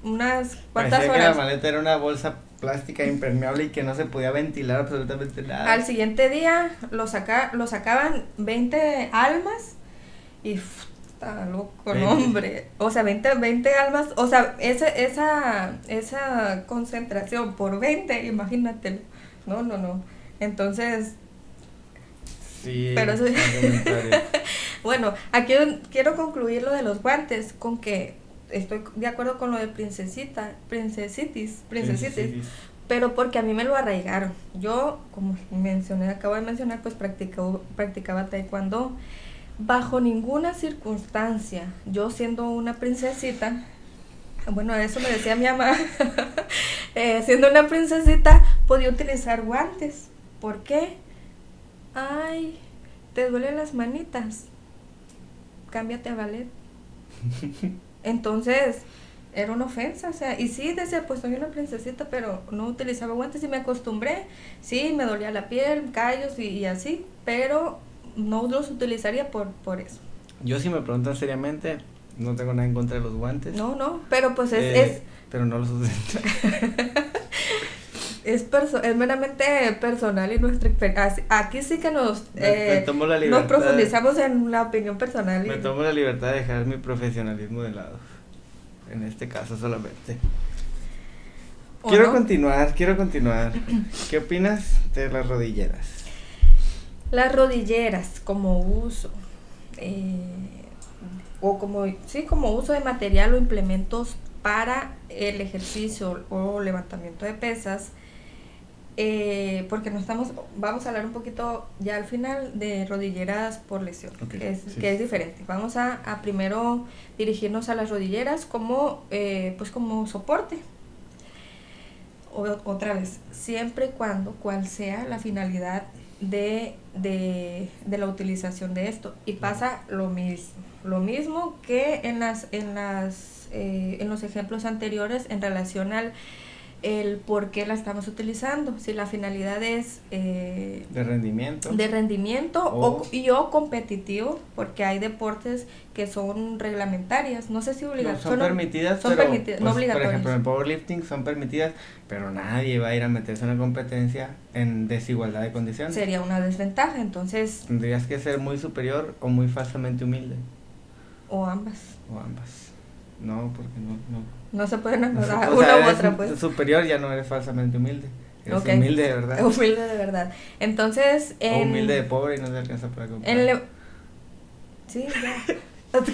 unas cuantas horas. Que la maleta era una bolsa plástica impermeable y que no se podía ventilar absolutamente nada. Al siguiente día lo sacaban 20 almas y está loco, no, hombre. O sea, 20 almas, o sea, esa concentración por 20, imagínate. No. Entonces, sí, pero eso bueno, aquí quiero concluir lo de los guantes con que estoy de acuerdo con lo de princesitis, pero porque a mí me lo arraigaron. Yo, como acabo de mencionar, pues practicaba taekwondo. Bajo ninguna circunstancia, yo siendo una princesita, bueno, eso me decía mi mamá, siendo una princesita, podía utilizar guantes. ¿Por qué? Ay, te duelen las manitas, cámbiate a ballet. Entonces, era una ofensa, o sea, y sí, decía, pues soy una princesita, pero no utilizaba guantes y me acostumbré. Sí, me dolía la piel, callos y así, pero no los utilizaría por eso. Yo, si me preguntan seriamente, no tengo nada en contra de los guantes. No, pero pues pero no los utilizo. Es meramente personal y nuestra experiencia. Aquí sí que nos tomo la libertad, nos profundizamos en la opinión personal. Me tomo la libertad de dejar mi profesionalismo de lado. En este caso solamente. Quiero continuar. ¿Qué opinas de las rodilleras? Las rodilleras como uso, como uso de material o implementos para el ejercicio o levantamiento de pesas, porque vamos a hablar un poquito ya al final de rodilleras por lesión, okay, que es diferente. Vamos a primero dirigirnos a las rodilleras como soporte. Otra vez, siempre y cuando, cual sea la finalidad de la utilización de esto, y pasa lo mismo que en los ejemplos anteriores en relación al el por qué la estamos utilizando, si la finalidad es de rendimiento o competitivo, porque hay deportes que son reglamentarias, no sé si obligatorias, son permitidas, no obligatorias. Por ejemplo, en el powerlifting son permitidas, pero nadie va a ir a meterse en una competencia en desigualdad de condiciones. Sería una desventaja, entonces tendrías que ser muy superior o muy falsamente humilde. O ambas. No, porque no se pueden acordar una u otra, pues. Superior, ya no eres falsamente humilde. Eres humilde de verdad. Humilde de verdad. Entonces, o humilde de pobre y no te alcanza para comprar. Sí, ya.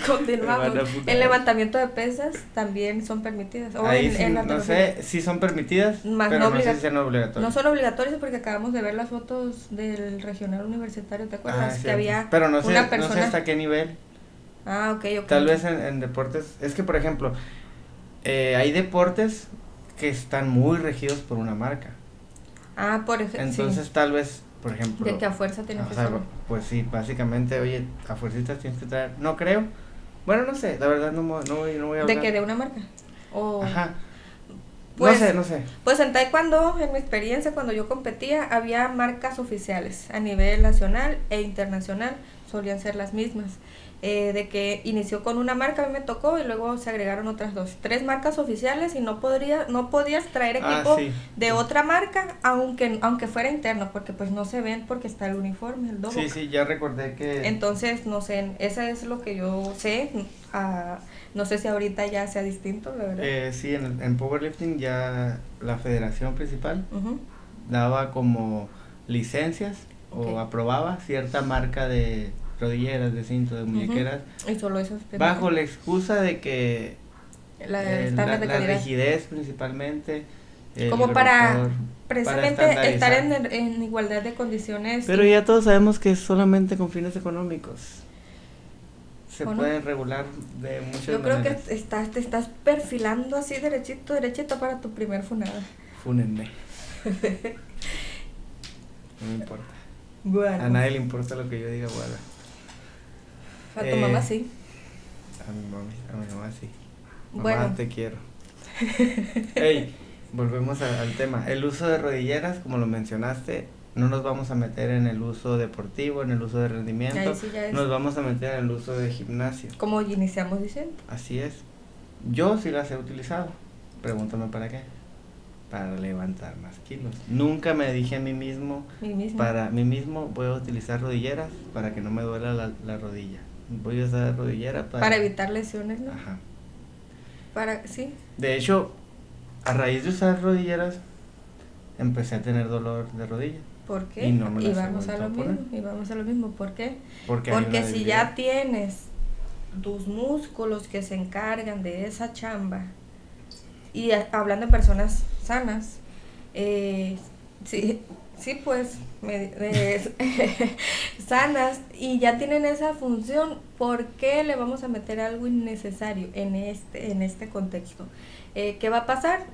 Continuamos. El levantamiento de pesas también son permitidas. Ahí no sé si son permitidas, pero no sé si son obligatorias. No son obligatorias porque acabamos de ver las fotos del regional universitario, ¿te acuerdas? Que había pero no sé, una persona. No sé hasta qué nivel. Ok. Tal vez en deportes, es que por ejemplo, hay deportes que están muy regidos por una marca. Por ejemplo. Entonces sí. Tal vez, por ejemplo. De que a fuerza tienes que ser. Pues sí, básicamente, oye, a fuercitas tienes que traer, no creo. Bueno, no sé, la verdad no voy a hablar. ¿De que de una marca? Ajá. Pues, no sé. Pues en taekwondo, en mi experiencia, cuando yo competía, había marcas oficiales a nivel nacional e internacional, solían ser las mismas. De que inició con una marca, a mí me tocó, y luego se agregaron otras 3 marcas oficiales, y no podías traer equipo Sí. de otra marca, aunque fuera interno, porque pues no se ven porque está el uniforme, el dobo. Sí, ya recordé que... Entonces, no sé, esa es lo que yo sé. No sé si ahorita ya sea distinto, la verdad. Sí, en powerlifting ya la federación principal Uh-huh. daba como licencias o aprobaba cierta marca de rodilleras, de cinto, de muñequeras, Y solo eso. bajo la excusa de que Estándar de la calidad. rigidez principalmente, Como para grosor, precisamente para estar estandarizar. en igualdad de condiciones. Pero ya todos sabemos que es solamente con fines económicos. Se ¿O no? pueden regular de muchas Yo creo que maneras. te estás perfilando así derechito para tu primer funada. Fúnenme. No me importa. Bueno. A nadie le importa lo que yo diga, guarda. A tu mamá sí. A mi mamá sí. Mamá, Bueno. te quiero. Hey, volvemos al tema. El uso de rodilleras, como lo mencionaste, no nos vamos a meter en el uso deportivo, en el uso de rendimiento. Ahí sí ya es. Nos vamos a meter en el uso de gimnasio. Como iniciamos diciendo. Así es. Yo sí las he utilizado. Pregúntame para qué. Para levantar más kilos. Nunca me dije a mí mismo, para mí mismo voy a utilizar rodilleras para que no me duela la rodilla. Voy a usar rodillera para evitar lesiones, ¿no? Ajá. Sí. De hecho, a raíz de usar rodilleras, empecé a tener dolor de rodilla. ¿Por qué? Y no me las vamos he a lo vuelto a mismo. Y vamos a lo mismo. ¿Por qué? Porque si ya tienes tus músculos que se encargan de esa chamba, y hablando de personas sanas, sí, pues, sanas, y ya tienen esa función, ¿por qué le vamos a meter algo innecesario en este contexto? ¿Qué va a pasar?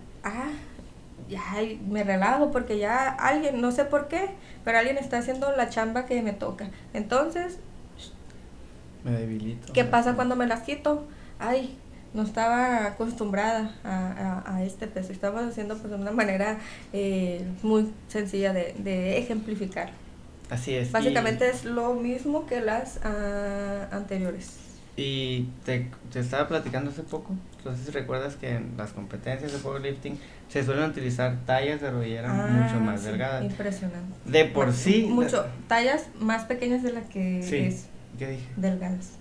Ya me relajo porque ya alguien, no sé por qué, pero alguien está haciendo la chamba que me toca. Entonces, me debilito. ¿qué pasa cuando me las quito? No estaba acostumbrada a este peso. Estamos haciendo pues de una manera muy sencilla de ejemplificar. Así es. Básicamente es lo mismo que las anteriores. Y te estaba platicando hace poco, entonces recuerdas que en las competencias de powerlifting se suelen utilizar tallas de rodillera mucho más delgadas. Impresionante. De por sí. Tallas más pequeñas de las que es ¿qué dije? Delgadas.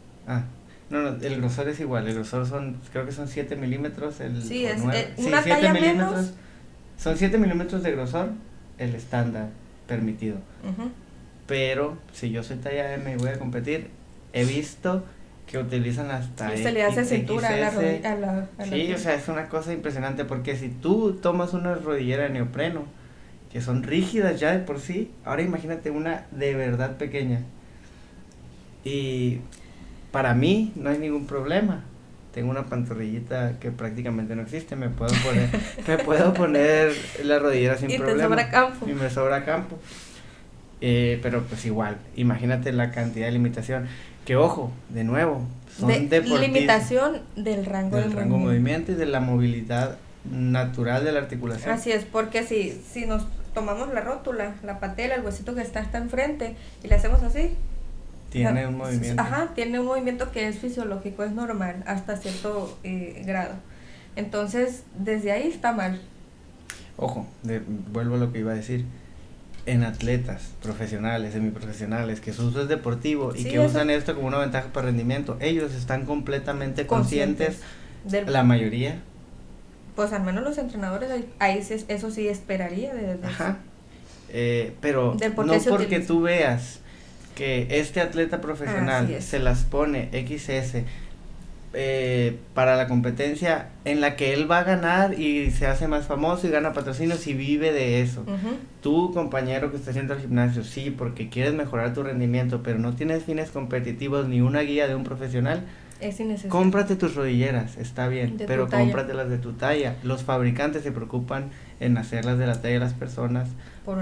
No, el grosor es igual, el grosor creo que son 7 milímetros. Sí, es una talla menos. Son 7 milímetros de grosor, el estándar permitido. Uh-huh. Pero si yo soy talla M y voy a competir, he visto que utilizan hasta se le hace cintura a la rodilla. Sí, o sea, es una cosa impresionante, porque si tú tomas una rodillera de neopreno, que son rígidas ya de por sí, ahora imagínate una de verdad pequeña. Y para mí no hay ningún problema. Tengo una pantorrillita que prácticamente no existe, me puedo poner la rodillera sin problema. Y me sobra campo. Pero pues igual, imagínate la cantidad de limitación. Que ojo, de nuevo, son limitación del rango de movimiento y de la movilidad natural de la articulación. Así es, porque si nos tomamos la rótula, la patela, el huesito que está hasta enfrente, y le hacemos así, tiene un movimiento. Tiene un movimiento que es fisiológico, es normal, hasta cierto grado. Entonces, desde ahí está mal. Ojo, vuelvo a lo que iba a decir. En atletas profesionales, semiprofesionales, que su uso es deportivo y que usan esto como una ventaja para rendimiento, ellos están completamente conscientes la mayoría. Pues al menos los entrenadores, ahí eso sí esperaría. Ajá. Pero no porque tú veas que este atleta profesional se las pone XS para la competencia en la que él va a ganar y se hace más famoso y gana patrocinios y vive de eso. Uh-huh. Tú, compañero que estás yendo al gimnasio, sí, porque quieres mejorar tu rendimiento, pero no tienes fines competitivos ni una guía de un profesional, es innecesario. Cómprate tus rodilleras, está bien, pero cómpratelas de tu talla. Los fabricantes se preocupan en hacerlas de la talla de las personas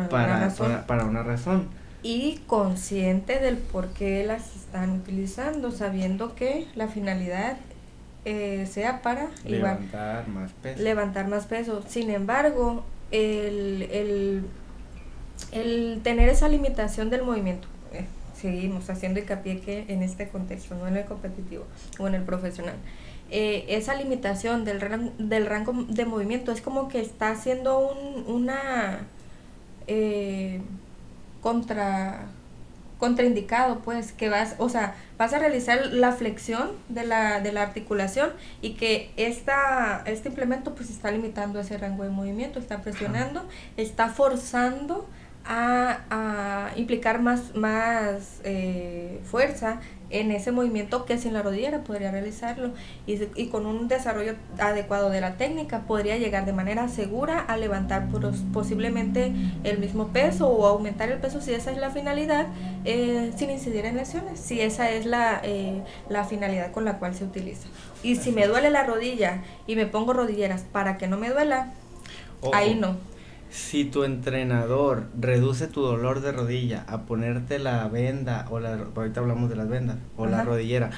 para una razón. Y consciente del por qué las están utilizando, sabiendo que la finalidad sea para levantar más peso. Sin embargo, el tener esa limitación del movimiento, seguimos haciendo hincapié que en este contexto, no en el competitivo o en el profesional, esa limitación del rango de movimiento es como que está haciendo una contraindicado, pues, que vas a realizar la flexión de la articulación, y que este implemento pues está limitando ese rango de movimiento, está presionando, está forzando a implicar más fuerza en ese movimiento, que sin la rodillera podría realizarlo, y con un desarrollo adecuado de la técnica podría llegar de manera segura a levantar posiblemente el mismo peso o aumentar el peso, si esa es la finalidad, sin incidir en lesiones, si esa es la finalidad con la cual se utiliza. Y si me duele la rodilla y me pongo rodilleras para que no me duela, ahí no. Si tu entrenador reduce tu dolor de rodilla a ponerte la venda, ahorita hablamos de las vendas, o la rodillera,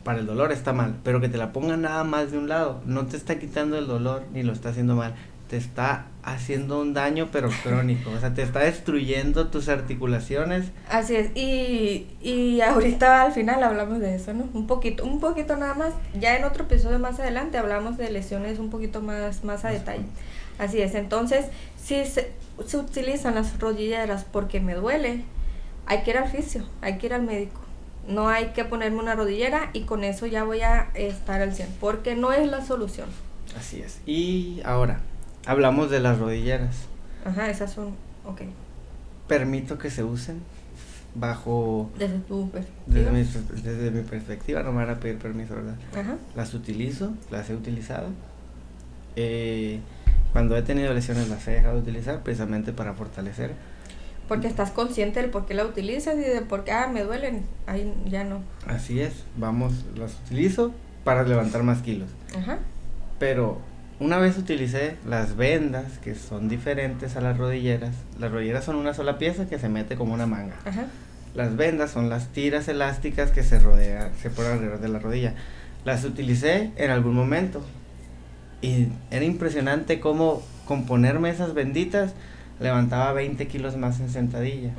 para el dolor está mal, pero que te la pongan nada más de un lado, no te está quitando el dolor ni lo está haciendo mal, te está haciendo un daño pero crónico, o sea, te está destruyendo tus articulaciones. Así es, y ahorita al final hablamos de eso, ¿no? Un poquito nada más, ya en otro episodio más adelante hablamos de lesiones un poquito más a detalle. Así es, entonces, si se utilizan las rodilleras porque me duele, hay que ir al fisio, hay que ir al médico. No hay que ponerme una rodillera y con eso ya voy a estar al 100, porque no es la solución. Así es. Y ahora, hablamos de las rodilleras. Ajá, esas son, ok. Permito que se usen bajo... Desde tu perspectiva. Desde mi perspectiva, no me van a pedir permiso, ¿verdad? Ajá. Las he utilizado. Cuando he tenido lesiones las he dejado de utilizar precisamente para fortalecer. Porque estás consciente del por qué la utilizas y de por qué, me duelen, ahí ya no. Así es, las utilizo para levantar más kilos. Ajá. Pero una vez utilicé las vendas, que son diferentes a las rodilleras. Las rodilleras son una sola pieza que se mete como una manga. Ajá. Las vendas son las tiras elásticas que se ponen alrededor de la rodilla. Las utilicé en algún momento. Y era impresionante cómo con ponerme esas benditas levantaba 20 kilos más en sentadilla.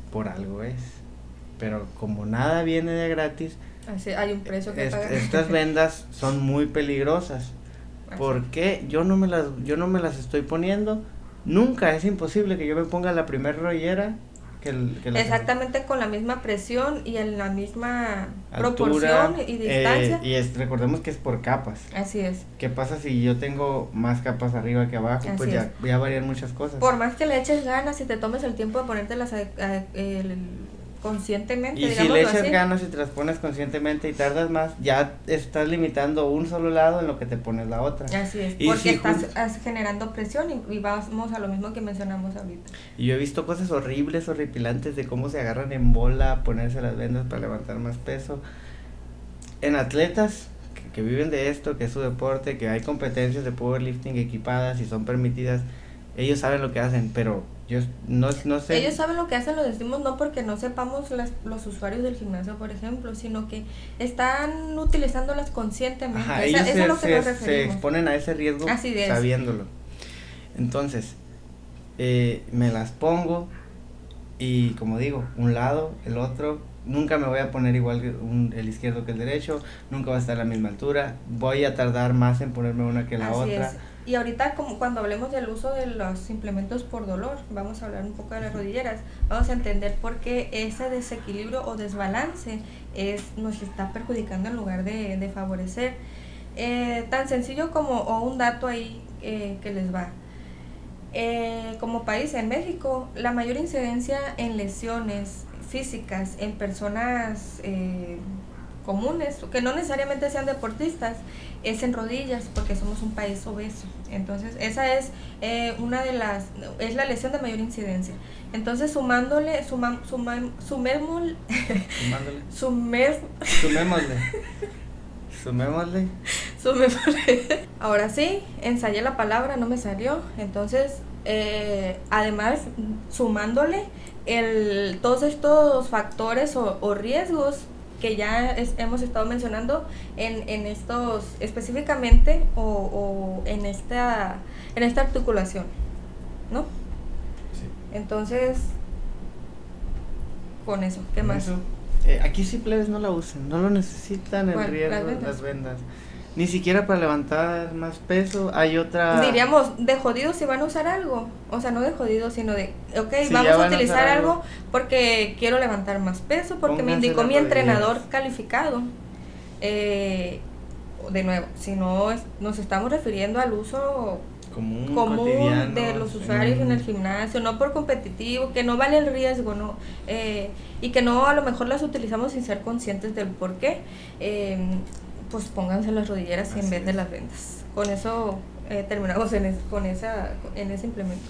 Por algo es. Pero como nada viene de gratis, así, hay un precio que pagar. Estas vendas son muy peligrosas. Porque yo no me las estoy poniendo. Nunca, es imposible que yo me ponga la primera rodillera exactamente con la misma presión y en la misma altura, proporción y distancia. Recordemos que es por capas. Así es. ¿Qué pasa si yo tengo más capas arriba que abajo? Así pues ya varían muchas cosas. Por más que le eches ganas y te tomes el tiempo de ponértelas conscientemente, y si le echas ganas y te las pones conscientemente y tardas más, ya estás limitando un solo lado en lo que te pones la otra. Así es, porque estás generando presión y vamos a lo mismo que mencionamos ahorita. Y yo he visto cosas horripilantes de cómo se agarran en bola a ponerse las vendas para levantar más peso. En atletas que viven de esto, que es su deporte, que hay competencias de powerlifting equipadas y son permitidas, ellos saben lo que hacen, pero yo no sé. Ellos saben lo que hacen, lo decimos no porque no sepamos los usuarios del gimnasio, por ejemplo, sino que están utilizándolas conscientemente. Ajá, ellos es a lo que nos referimos. Se exponen a ese riesgo sabiéndolo. Entonces, me las pongo y como digo, un lado, el otro, nunca me voy a poner igual el izquierdo que el derecho, nunca va a estar a la misma altura, voy a tardar más en ponerme una que la otra. Es. Y ahorita, como cuando hablemos del uso de los implementos por dolor, vamos a hablar un poco de las rodilleras, vamos a entender por qué ese desequilibrio o desbalance nos está perjudicando en lugar de favorecer. Tan sencillo como un dato ahí que les va. Como país, en México, la mayor incidencia en lesiones físicas en personas comunes, que no necesariamente sean deportistas, es en rodillas, porque somos un país obeso. Entonces esa es es la lesión de mayor incidencia. Entonces sumémosle ahora sí, ensayé la palabra, no me salió. Entonces además sumándole todos estos factores o riesgos que ya hemos estado mencionando en estos, específicamente, o en esta articulación, ¿no? Sí. Entonces, con eso, ¿qué Con más? eso, aquí sí plebes no la usen, no lo necesitan el riesgo de las vendas. Ni siquiera para levantar más peso. Hay otra... Diríamos, de jodido si van a usar algo. O sea, no de jodido, sino de, ok, Si vamos ya a van a utilizar usar algo algo, porque quiero levantar más peso, porque me pónganse indicó las mi entrenador rodilleras. calificado. De nuevo, si no nos estamos refiriendo al uso Común, común de los cotidiano, usuarios en el gimnasio, no por competitivo, que no vale el riesgo, no, y que no, a lo mejor las utilizamos sin ser conscientes del por qué, pues pónganse las rodilleras en Así vez de es. las vendas. Con eso terminamos en ese implemento.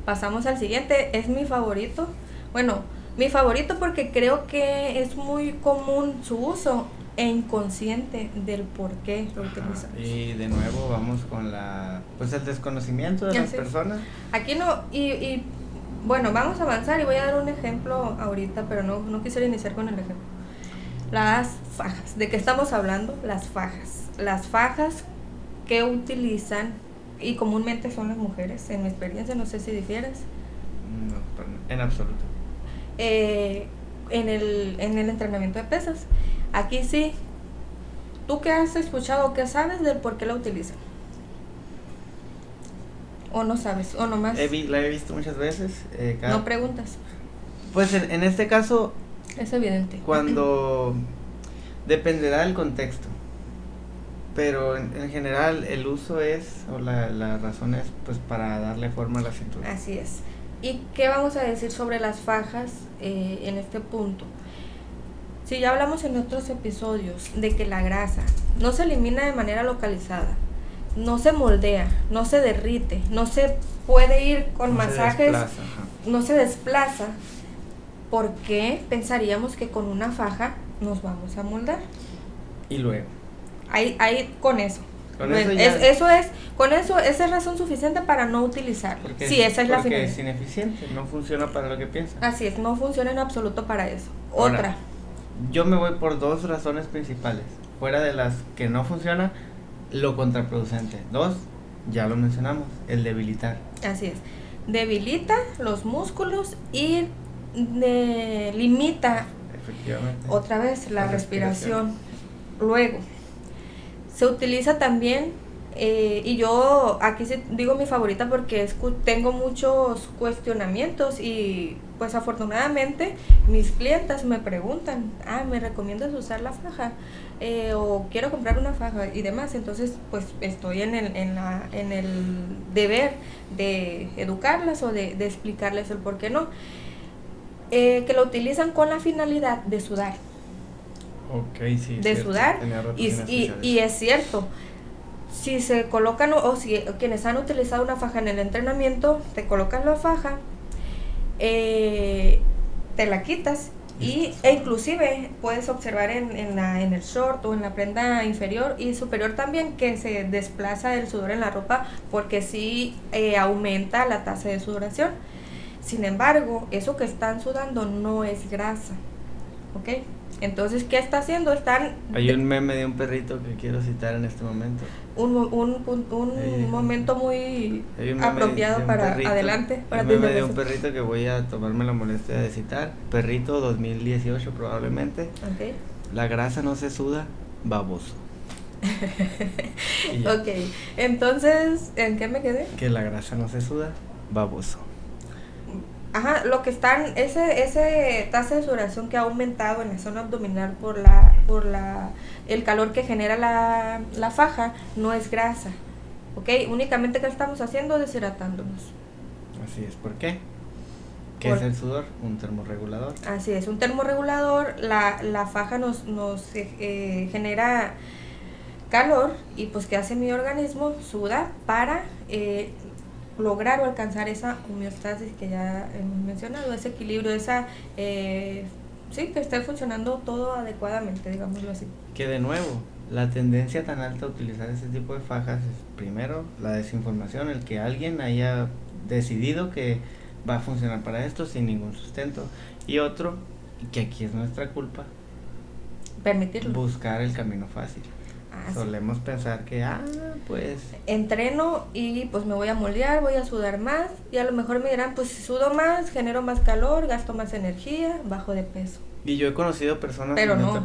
Pasamos al siguiente, es mi favorito. Bueno, mi favorito porque creo que es muy común su uso e inconsciente del por qué lo utilizamos. Y de nuevo vamos con pues el desconocimiento de las Así es. personas. Aquí no, y bueno, vamos a avanzar y voy a dar un ejemplo ahorita, pero no quisiera iniciar con el ejemplo. Las fajas, ¿de qué estamos hablando? Las fajas que utilizan, y comúnmente son las mujeres, en mi experiencia, no sé si difieres. No, en absoluto. En el entrenamiento de pesas. Aquí sí. ¿Tú qué has escuchado o qué sabes del por qué la utilizan? ¿O no sabes? ¿O nomás La he visto muchas veces. no preguntas? Pues en este caso, Es evidente. cuando dependerá del contexto. Pero en general el uso o la razón es pues para darle forma a la cintura. Así es. ¿Y qué vamos a decir sobre las fajas en este punto? Si ya hablamos en otros episodios de que la grasa no se elimina de manera localizada, no se moldea, no se derrite, no se puede ir con masajes, no se desplaza, ¿por qué pensaríamos que con una faja nos vamos a moldar? Y luego. Ahí con eso. Con eso esa es razón suficiente para no utilizarlo. Porque sí, esa es la finalidad. Porque finalidad. es ineficiente, no funciona para lo que piensa. Así es, no funciona en absoluto para eso. Ahora, Otra. Yo me voy por dos razones principales. Fuera de las que no funciona, lo contraproducente. Dos, ya lo mencionamos, el debilitar. Así es. Debilita los músculos y limita Efectivamente. otra vez la respiración. Luego, se utiliza también, y yo aquí sí digo mi favorita porque tengo muchos cuestionamientos y pues afortunadamente mis clientas me preguntan, ¿me recomiendas usar la faja? O quiero comprar una faja y demás. Entonces pues estoy en el deber de educarlas o de explicarles el por qué no. Que lo utilizan con la finalidad de sudar. Okay, sí, de cierto, sudar y es cierto, si se colocan o si quienes han utilizado una faja en el entrenamiento, te colocan la faja, te la quitas e inclusive puedes observar en el short o en la prenda inferior y superior también que se desplaza el sudor en la ropa porque sí aumenta la tasa de sudoración. Sin embargo, eso que están sudando no es grasa, ¿ok? Entonces, ¿qué está haciendo? Hay un meme de un perrito que quiero citar en este momento. Un momento muy apropiado para perrito, adelante. Para un meme de un perrito que voy a tomarme la molestia de citar. Perrito 2018 probablemente. Okay. La grasa no se suda, baboso. Ok, entonces, ¿en qué me quedé? Que la grasa no se suda, baboso. Ajá, lo que ese tasa de sudoración que ha aumentado en la zona abdominal por el calor que genera la faja, no es grasa, ¿ok? Únicamente que estamos haciendo deshidratándonos. Así es, ¿por qué? ¿Qué es el sudor? Un termorregulador. Así es, un termorregulador, la faja nos genera calor y pues ¿qué hace mi organismo? Suda para lograr o alcanzar esa homeostasis que ya hemos mencionado, ese equilibrio, que esté funcionando todo adecuadamente, digámoslo así. Que de nuevo, la tendencia tan alta a utilizar ese tipo de fajas es primero la desinformación, el que alguien haya decidido que va a funcionar para esto sin ningún sustento, y otro, que aquí es nuestra culpa, permitirlo. Buscar el camino fácil. Solemos pensar que, pues... entreno y pues me voy a moldear, voy a sudar más y a lo mejor me dirán, pues si sudo más, genero más calor, gasto más energía, bajo de peso. Y yo he conocido personas... Pero no,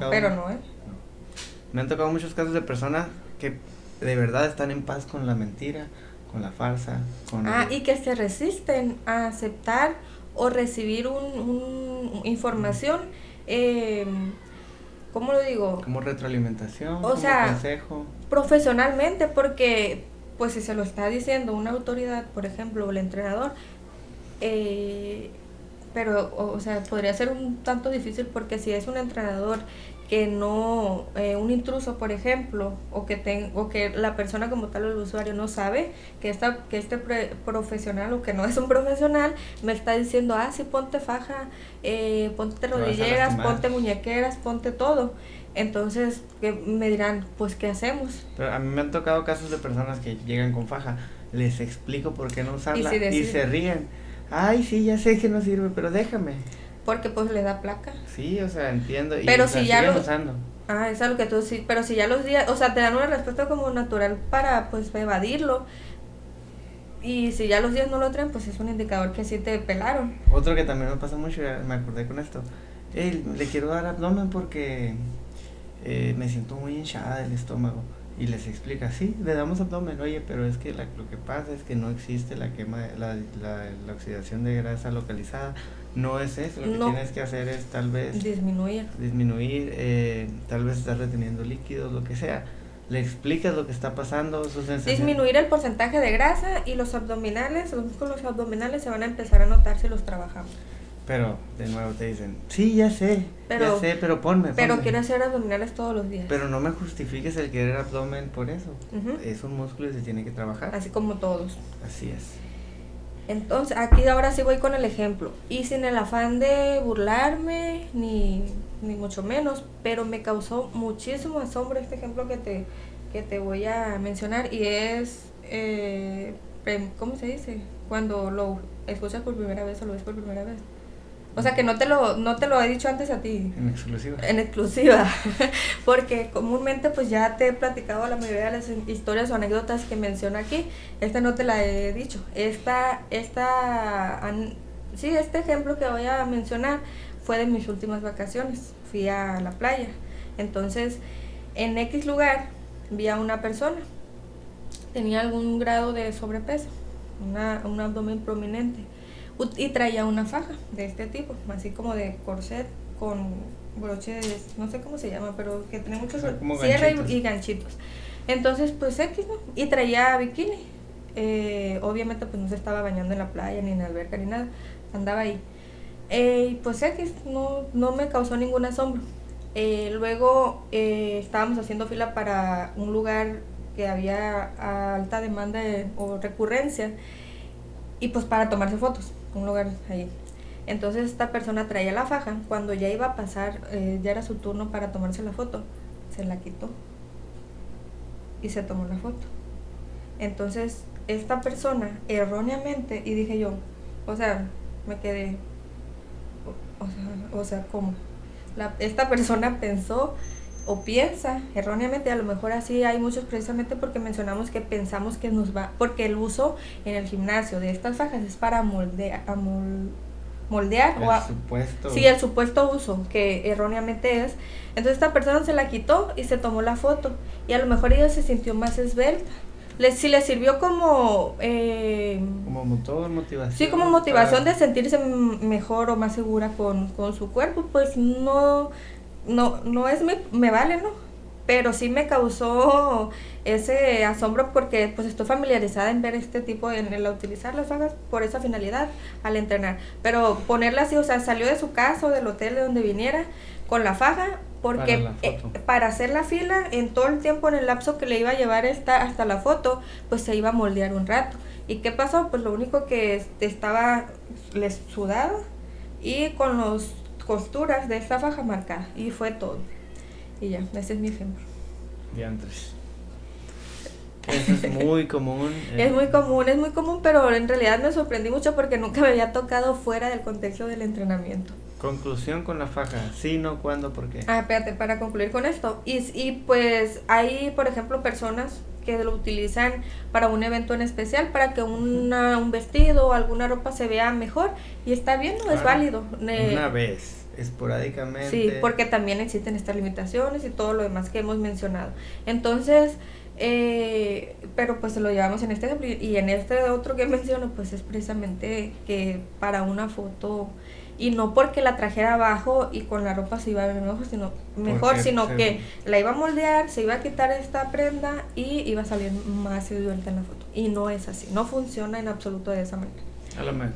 me han tocado muchos casos de personas que de verdad están en paz con la mentira, con la farsa, con... y que se resisten a aceptar o recibir información... ¿cómo lo digo? Como retroalimentación, o como sea, consejo. Profesionalmente, porque pues si se lo está diciendo una autoridad, por ejemplo, el entrenador, pero, o sea, podría ser un tanto difícil porque si es un entrenador que no, un intruso, por ejemplo, o que la persona como tal, el usuario, no sabe que este profesional o que no es un profesional, me está diciendo, sí, ponte faja, ponte rodilleras, ponte muñequeras, ponte todo. Entonces, que me dirán, pues, ¿qué hacemos? Pero a mí me han tocado casos de personas que llegan con faja, les explico por qué no usarla y se ríen. Ay, sí, ya sé que no sirve, pero déjame. Porque pues le da placa. Sí, o sea, entiendo. Pero y si ya lo usando. Es algo que tú sí, pero si ya los días, o sea, te dan una respuesta como natural para pues evadirlo. Y si ya los días no lo traen, pues es un indicador que sí te pelaron. Otro que también me pasa mucho, me acordé con esto. Le quiero dar abdomen porque me siento muy hinchada del estómago. Y les explica, sí, le damos abdomen, oye, pero es que lo que pasa es que no existe la quema, la oxidación de grasa localizada. No es eso, lo que tienes que hacer es tal vez disminuir, tal vez estás reteniendo líquidos, lo que sea. Le explicas lo que está pasando, sus sensaciones. Disminuir el porcentaje de grasa y los abdominales, los músculos abdominales se van a empezar a notar si los trabajamos. Pero de nuevo te dicen, sí, ya sé, pero ponme. Pero quiero hacer abdominales todos los días. Pero no me justifiques el querer abdomen por eso. Es un músculo y se tiene que trabajar. Así como todos. Así es. Entonces, aquí ahora sí voy con el ejemplo. Y sin el afán de burlarme, ni mucho menos, pero me causó muchísimo asombro este ejemplo que te voy a mencionar. Y es, ¿cómo se dice? Cuando lo escuchas por primera vez o lo ves por primera vez. O sea, que no te lo he dicho antes a ti. En exclusiva. En exclusiva. Porque comúnmente pues ya te he platicado la mayoría de las historias o anécdotas que menciono aquí. Esta no te la he dicho. Este ejemplo que voy a mencionar fue de mis últimas vacaciones. Fui a la playa. Entonces, en X lugar vi a una persona. Tenía algún grado de sobrepeso. Un abdomen prominente. Y traía una faja de este tipo, así como de corset con broches, no sé cómo se llama, pero que tiene muchos cierre y ganchitos. Entonces, pues X, ¿no? Y traía bikini. Obviamente, pues no se estaba bañando en la playa, ni en la alberca, ni nada. Andaba ahí. Y pues X, no me causó ningún asombro. Luego estábamos haciendo fila para un lugar que había alta demanda o recurrencia. Y pues para tomarse fotos, un lugar ahí. Entonces esta persona traía la faja. Cuando ya iba a pasar, ya era su turno para tomarse la foto, se la quitó y se tomó la foto. Entonces esta persona erróneamente, y dije yo, o sea, me quedé, o sea, ¿cómo? Esta persona pensó o piensa erróneamente, a lo mejor así hay muchos, precisamente porque mencionamos que pensamos que nos va, porque el uso en el gimnasio de estas fajas es para moldear el supuesto uso que erróneamente es. Entonces esta persona se la quitó y se tomó la foto y a lo mejor ella se sintió más esbelta. Si le sirvió como motivación. Sí, como motivación de sentirse mejor o más segura con su cuerpo, pues no es me vale, ¿no? Pero sí me causó ese asombro porque pues estoy familiarizada en ver este tipo, en el utilizar las fajas por esa finalidad al entrenar. Pero ponerla así, o sea, salió de su casa o del hotel de donde viniera con la faja porque para hacer la fila en todo el tiempo, en el lapso que le iba a llevar hasta la foto, pues se iba a moldear un rato. ¿Y qué pasó? Pues lo único que estaba les sudaba y con los costuras de esta faja marcada, y fue todo. Y ya, ese es mi ejemplo. Diantres. Eso es muy común. Es muy común, pero en realidad me sorprendí mucho porque nunca me había tocado fuera del contexto del entrenamiento. Conclusión con la faja, sí, no, cuándo, por qué. Espérate, para concluir con esto. Y pues hay, por ejemplo, personas que lo utilizan para un evento en especial, para que un vestido o alguna ropa se vea mejor, y está bien, no es válido. Una vez, esporádicamente. Sí, porque también existen estas limitaciones y todo lo demás que hemos mencionado. Entonces, pero pues lo llevamos en este ejemplo, y en este otro que menciono, pues es precisamente que para una foto, y no porque la trajera abajo y con la ropa se iba a ver mejor, sino que la iba a moldear, se iba a quitar esta prenda y iba a salir más seductora en la foto. Y no es así, no funciona en absoluto de esa manera. A lo mejor.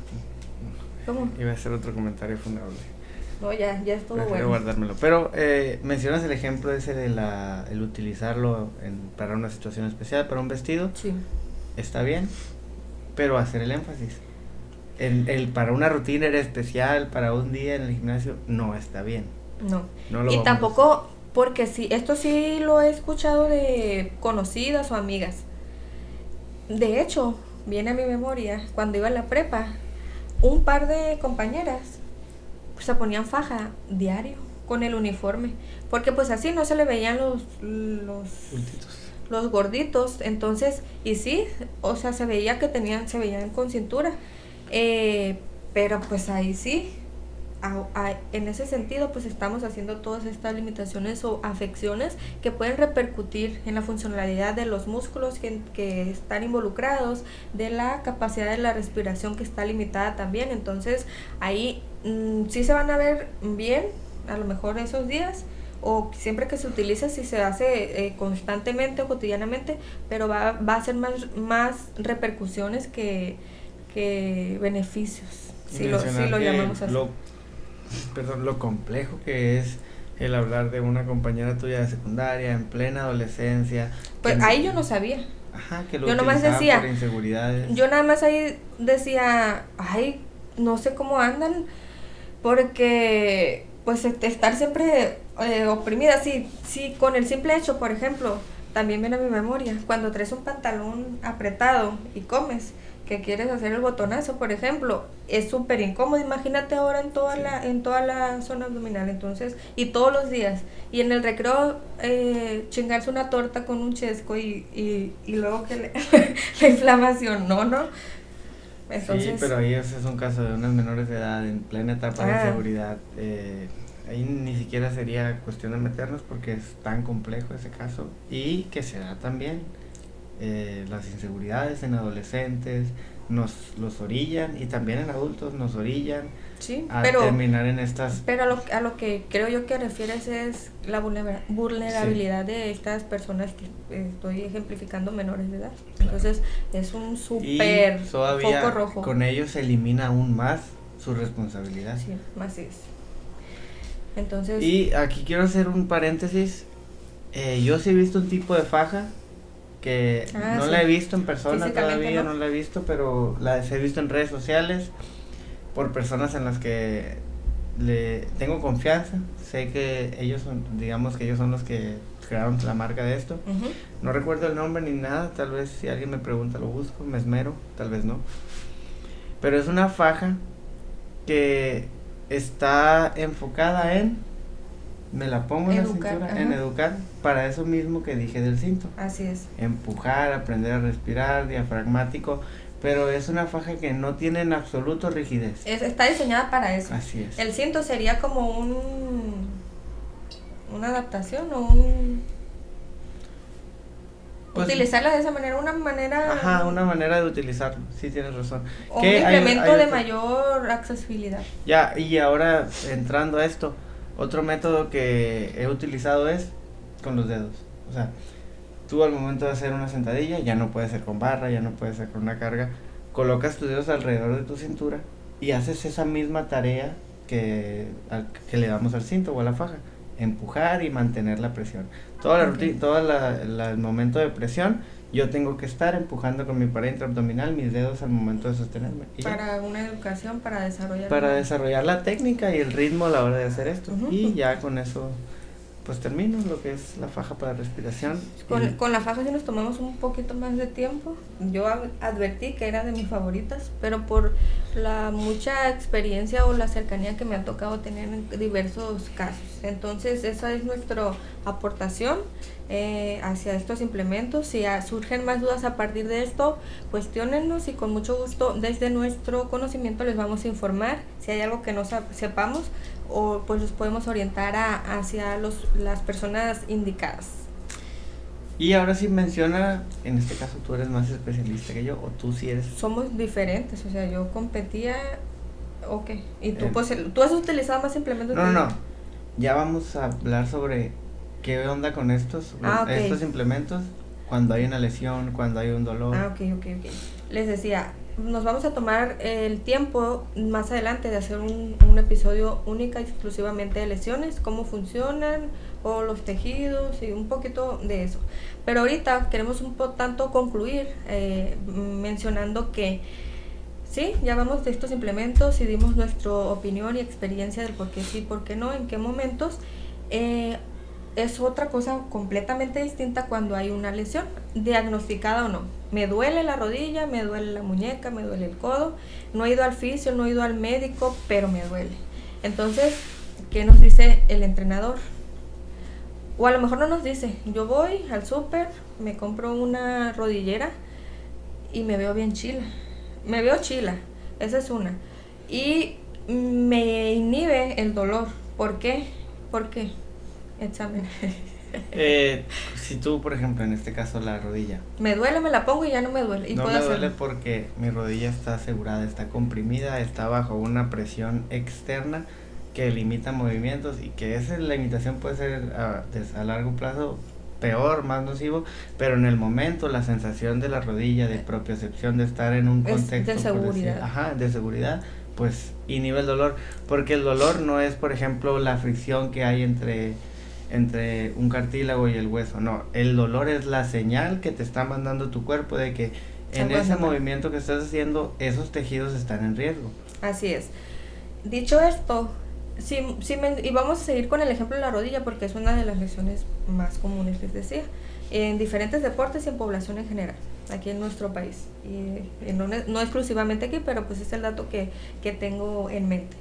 ¿Cómo? Iba a hacer otro comentario fundable. No, ya estuvo bueno. Prefiero guardármelo. Pero mencionas el ejemplo ese de el utilizarlo para una situación especial, para un vestido. Sí. Está bien, pero hacer el énfasis. Para una rutina era especial, para un día en el gimnasio, no está bien. No y tampoco, porque sí, esto sí lo he escuchado de conocidas o amigas. De hecho, viene a mi memoria, cuando iba a la prepa, un par de compañeras pues, se ponían faja diario con el uniforme, porque pues así no se le veían los gorditos. Entonces, y sí, o sea, se veía que se veían con cintura. Pero pues ahí sí, en ese sentido pues estamos haciendo todas estas limitaciones o afecciones que pueden repercutir en la funcionalidad de los músculos que están involucrados, de la capacidad de la respiración que está limitada también. Entonces ahí sí se van a ver bien a lo mejor esos días, o siempre que se utilice, si se hace constantemente o cotidianamente, pero va a ser más repercusiones que beneficios, si lo llamamos así. Lo complejo que es el hablar de una compañera tuya de secundaria en plena adolescencia. Pues ahí yo no sabía. Ajá, que lo yo nomás decía, por inseguridades. Yo nada más ahí decía, ay, no sé cómo andan, porque pues estar siempre oprimida, sí, con el simple hecho, por ejemplo, también viene a mi memoria, cuando traes un pantalón apretado y comes, que quieres hacer el botonazo, por ejemplo, es súper incómodo. Imagínate ahora en toda la zona abdominal. Entonces, y todos los días, y en el recreo chingarse una torta con un chesco y luego que la inflamación, no. Entonces, sí, pero ahí ese es un caso de unas menores de edad en plena etapa de seguridad. Ahí ni siquiera sería cuestión de meternos, porque es tan complejo ese caso, y que se da también. Las inseguridades en adolescentes los orillan, y también en adultos nos orillan, sí, a terminar en estas. Pero a lo que creo yo que refieres es la vulnerabilidad, sí, de estas personas que estoy ejemplificando, menores de edad. Entonces es un súper foco rojo. Con ellos se elimina aún más su responsabilidad. Sí, así es. Entonces, y aquí quiero hacer un paréntesis. Yo sí he visto un tipo de faja que no sí, la he visto en persona todavía, no la he visto, pero las he visto en redes sociales por personas en las que le tengo confianza. Sé que ellos son los que crearon la marca de esto. Uh-huh. No recuerdo el nombre ni nada, tal vez si alguien me pregunta lo busco, me esmero, tal vez no. Pero es una faja que está enfocada me la pongo en la cintura, ajá, en educar, para eso mismo que dije del cinto. Así es. Empujar, aprender a respirar, diafragmático, pero es una faja que no tiene en absoluto rigidez. Está diseñada para eso. Así es. El cinto sería como una adaptación o pues, utilizarla de esa manera, una manera de utilizarlo, sí tienes razón. O un implemento de mayor accesibilidad. Ya, y ahora entrando a esto, otro método que he utilizado es con los dedos. O sea, tú al momento de hacer una sentadilla, ya no puede ser con barra, ya no puede ser con una carga, colocas tus dedos alrededor de tu cintura y haces esa misma tarea que le damos al cinto o a la faja: empujar y mantener la presión. Toda la rutina, el momento de presión, yo tengo que estar empujando con mi pared intraabdominal mis dedos al momento de sostenerme. Para una educación, para desarrollar la técnica pues termino lo que es la faja para respiración. Con la faja sí nos tomamos un poquito más de tiempo. Yo advertí que era de mis favoritas, pero por la mucha experiencia o la cercanía que me ha tocado tener en diversos casos. Entonces esa es nuestra aportación hacia estos implementos. Si surgen más dudas a partir de esto, cuestiónennos y con mucho gusto desde nuestro conocimiento les vamos a informar. Si hay algo que no sepamos, o pues los podemos orientar hacia las personas indicadas. Y ahora sí menciona, en este caso tú eres más especialista que yo, o tú sí eres... Somos diferentes, o sea, yo competía, ok, y tú pues, tú has utilizado más implementos. No, ya vamos a hablar sobre qué onda con estos implementos, cuando hay una lesión, cuando hay un dolor. Ok. Les decía, nos vamos a tomar el tiempo más adelante de hacer un episodio única exclusivamente de lesiones, cómo funcionan o los tejidos y un poquito de eso. Pero ahorita queremos tanto concluir mencionando que sí, ya vamos de estos implementos y dimos nuestra opinión y experiencia del por qué sí, por qué no, en qué momentos. Es otra cosa completamente distinta cuando hay una lesión, diagnosticada o no. Me duele la rodilla, me duele la muñeca, me duele el codo, no he ido al fisio, no he ido al médico, pero me duele. Entonces, ¿qué nos dice el entrenador? O a lo mejor no nos dice, yo voy al súper, me compro una rodillera y me veo bien chila. Me veo chila, esa es una. Y me inhibe el dolor. ¿Por qué? ¿Por qué? Examen. Si tú, por ejemplo, en este caso la rodilla. Me duele, me la pongo y ya no me duele. No me duele porque mi rodilla está asegurada, está comprimida, está bajo una presión externa que limita movimientos y que esa limitación puede ser a largo plazo peor, más nocivo, pero en el momento la sensación de la rodilla, de propiocepción, de estar en un contexto de seguridad. De seguridad, pues inhibe el dolor, porque el dolor no es, por ejemplo, la fricción que hay entre un cartílago y el hueso, no, el dolor es la señal que te está mandando tu cuerpo de que en ese movimiento que estás haciendo, esos tejidos están en riesgo. Así es. Dicho esto, y vamos a seguir con el ejemplo de la rodilla porque es una de las lesiones más comunes, les decía, en diferentes deportes y en población en general, aquí en nuestro país. Y no exclusivamente aquí, pero pues es el dato que tengo en mente.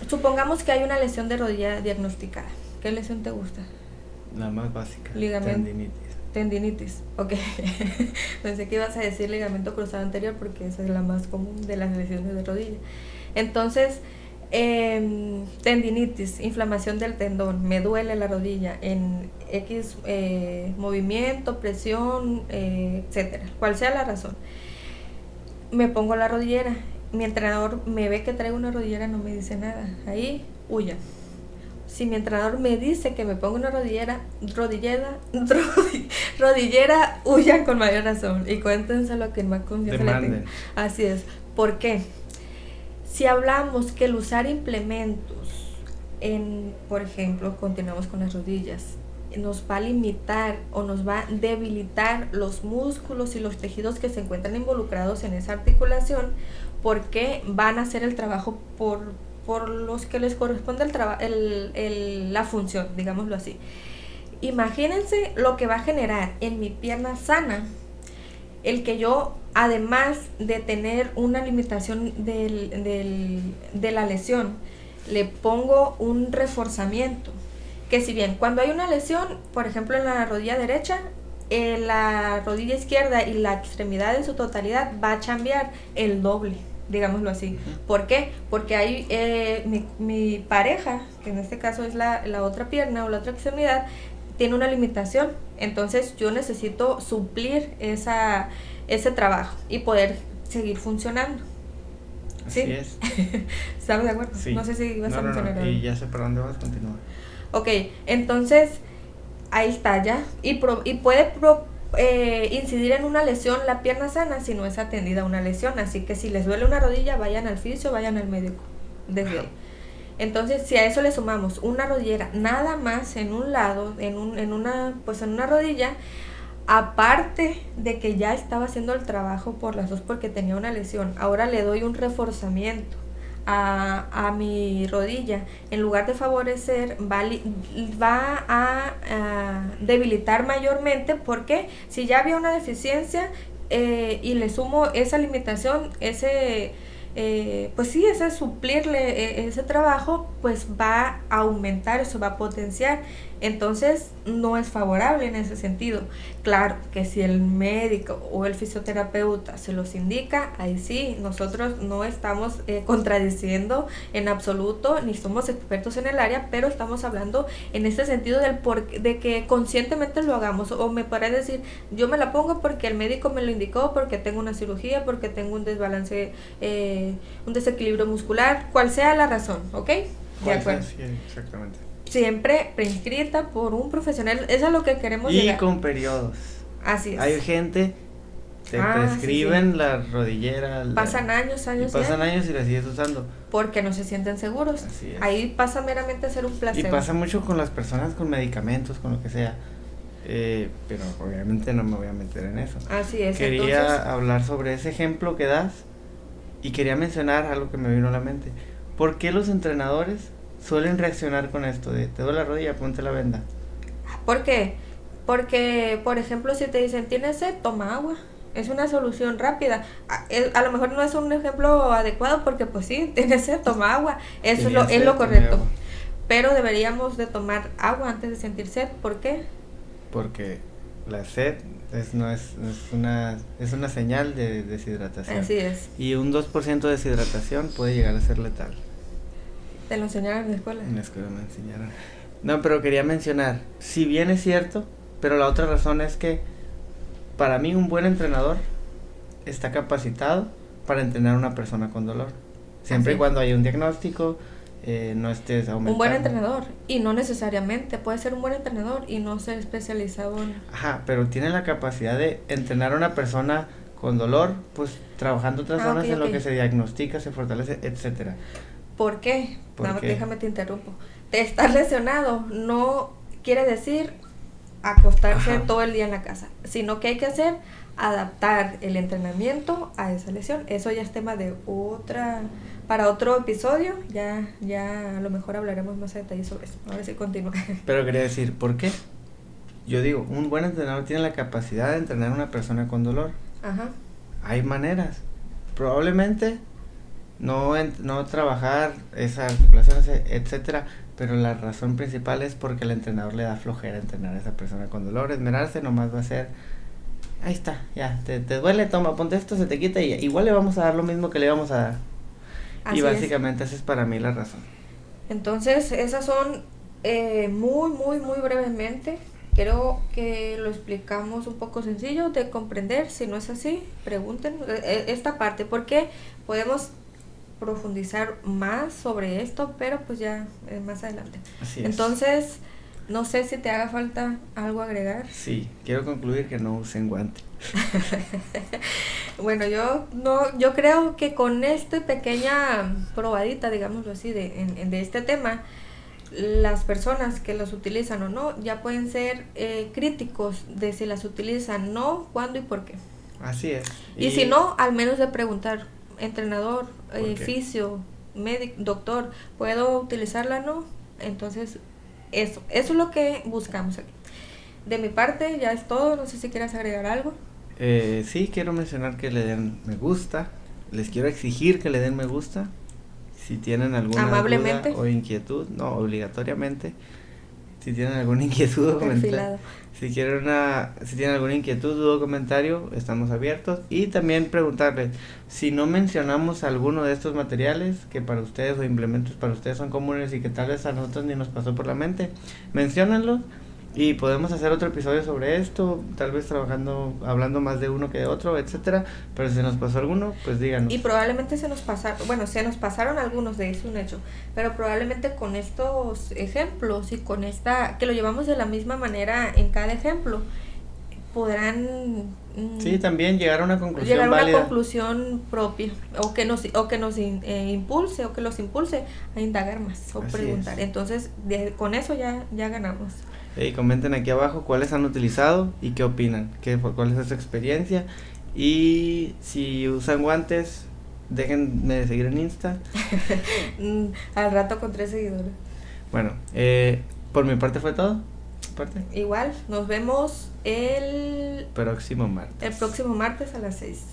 Supongamos que hay una lesión de rodilla diagnosticada. ¿Qué lesión te gusta? La más básica. Ligamento. Tendinitis, ok. Pensé que ibas a decir ligamento cruzado anterior porque esa es la más común de las lesiones de rodilla. Entonces, tendinitis, inflamación del tendón, me duele la rodilla en X movimiento, presión, etcétera, cual sea la razón. Me pongo la rodillera. Mi entrenador me ve que traigo una rodillera, no me dice nada. Ahí, huyan. Si mi entrenador me dice que me pongo una rodillera, huyan con mayor razón. Y cuéntense lo que más confianza le tengo. Así es. ¿Por qué? Si hablamos que el usar implementos por ejemplo, continuamos con las rodillas, nos va a limitar o nos va a debilitar los músculos y los tejidos que se encuentran involucrados en esa articulación, porque van a hacer el trabajo por los que les corresponde la función, digámoslo así. Imagínense lo que va a generar en mi pierna sana el que yo, además de tener una limitación de la lesión, le pongo un reforzamiento. Que si bien cuando hay una lesión, por ejemplo en la rodilla derecha, la rodilla izquierda y la extremidad en su totalidad va a cambiar el doble, digámoslo así. ¿Por qué? Porque hay mi pareja, que en este caso es la otra pierna o la otra extremidad, tiene una limitación. Entonces yo necesito suplir ese trabajo y poder seguir funcionando. ¿Sí? Así es. ¿Estamos de acuerdo? Sí. No sé si vas a mencionar algo. Y ya sé por dónde vas, continúa. Ok, entonces ahí está ya. Y puede incidir en una lesión la pierna sana si no es atendida una lesión. Así que si les duele una rodilla, vayan al fisio, vayan al médico. Desde ahí. Entonces, si a eso le sumamos una rodillera nada más en un lado, en una rodilla, aparte de que ya estaba haciendo el trabajo por las dos porque tenía una lesión, ahora le doy un reforzamiento a mi rodilla, en lugar de favorecer, va a debilitar mayormente, porque si ya había una deficiencia y le sumo esa limitación, pues sí, ese suplirle ese trabajo, pues va a aumentar, eso va a potenciar. Entonces no es favorable en ese sentido. Claro que si el médico o el fisioterapeuta se los indica, ahí sí, nosotros no estamos contradiciendo en absoluto, ni somos expertos en el área, pero estamos hablando en ese sentido de que conscientemente lo hagamos. O me podrás decir, yo me la pongo porque el médico me lo indicó, porque tengo una cirugía, porque tengo un desbalance, un desequilibrio muscular, cual sea la razón, ¿ok? De acuerdo. Sí, exactamente. Siempre prescrita por un profesional, eso es lo que queremos llegar. Y con periodos. Así es. Hay gente, te prescriben sí. La rodillera. Pasan años. Pasan años y la sigues usando. Porque no se sienten seguros. Así es. Ahí pasa meramente a ser un placebo. Y pasa mucho con las personas con medicamentos, con lo que sea. Pero obviamente no me voy a meter en eso. Así es. Quería hablar sobre ese ejemplo que das y quería mencionar algo que me vino a la mente. ¿Por qué los entrenadores suelen reaccionar con esto de te duele la rodilla, ponte la venda? ¿Por qué? Porque, por ejemplo, si te dicen tienes sed, toma agua. Es una solución rápida. A lo mejor no es un ejemplo adecuado porque pues sí, tienes sed, toma agua. Eso es lo correcto. Pero deberíamos de tomar agua antes de sentir sed. ¿Por qué? Porque la sed es una señal de deshidratación. Así es. Y un 2% de deshidratación puede llegar a ser letal. ¿Te lo enseñaron en la escuela? En la escuela me enseñaron. No, pero quería mencionar, si bien es cierto, pero la otra razón es que para mí un buen entrenador está capacitado para entrenar a una persona con dolor. Siempre y cuando haya un diagnóstico, no estés aumentando. Un buen entrenador, y no necesariamente, puede ser un buen entrenador y no ser especializado en... Ajá, pero tiene la capacidad de entrenar a una persona con dolor, pues trabajando otras zonas en lo que se diagnostica, se fortalece, etcétera. ¿Por qué? Déjame te interrumpo. De estar lesionado no quiere decir acostarse todo el día en la casa, sino que hay que hacer adaptar el entrenamiento a esa lesión. Eso ya es tema de para otro episodio, ya a lo mejor hablaremos más a detalle sobre eso. Ahora sí continúa. Pero quería decir, ¿por qué? Yo digo, un buen entrenador tiene la capacidad de entrenar a una persona con dolor. Ajá. Hay maneras. Probablemente no trabajar esas articulaciones, etcétera, pero la razón principal es porque el entrenador le da flojera entrenar a esa persona con dolor. Esmerarse nomás va a ser, ahí está, ya, te duele, toma, ponte esto, se te quita y igual le vamos a dar lo mismo que le íbamos a dar. Así y básicamente esa es para mí la razón. Entonces, esas son muy brevemente. Creo que lo explicamos un poco sencillo de comprender. Si no es así, pregunten esta parte, porque podemos profundizar más sobre esto, pero pues ya más adelante. Así es. Entonces, no sé si te haga falta algo agregar. Sí, quiero concluir que no usen guante. Bueno, yo creo que con esta pequeña probadita, digámoslo así, de este tema, las personas que los utilizan o no ya pueden ser críticos de si las utilizan, no, cuándo y por qué. Así es. Y si no, al menos de preguntar, entrenador, fisio, médico, doctor, ¿puedo utilizarla o no? Entonces, eso es lo que buscamos aquí. De mi parte ya es todo, no sé si quieras agregar algo. Sí, quiero mencionar que le den me gusta, les quiero exigir que le den me gusta. Si tienen alguna duda o inquietud, no obligatoriamente, si tienen alguna inquietud o comentario, si tienen alguna inquietud o comentario, estamos abiertos. Y también preguntarles, si no mencionamos alguno de estos materiales que para ustedes o implementos para ustedes son comunes y que tal vez a nosotros ni nos pasó por la mente, menciónenlos. Y podemos hacer otro episodio sobre esto, tal vez hablando más de uno que de otro, etcétera. Pero si se nos pasó alguno, pues díganos. Y probablemente se nos pasaron algunos, de eso un hecho. Pero probablemente con estos ejemplos y con que lo llevamos de la misma manera en cada ejemplo, podrán sí, también llegar a una conclusión llegar a una válida. Conclusión propia, o que nos impulse, o que los impulse a indagar más o así preguntar. Entonces, con eso ya ganamos. Y comenten aquí abajo cuáles han utilizado y qué opinan, cuál es su experiencia. Y si usan guantes, déjenme de seguir en Insta. Al rato con 3 seguidores. Bueno, por mi parte fue todo. Igual, nos vemos el próximo martes. próximo martes a las 6.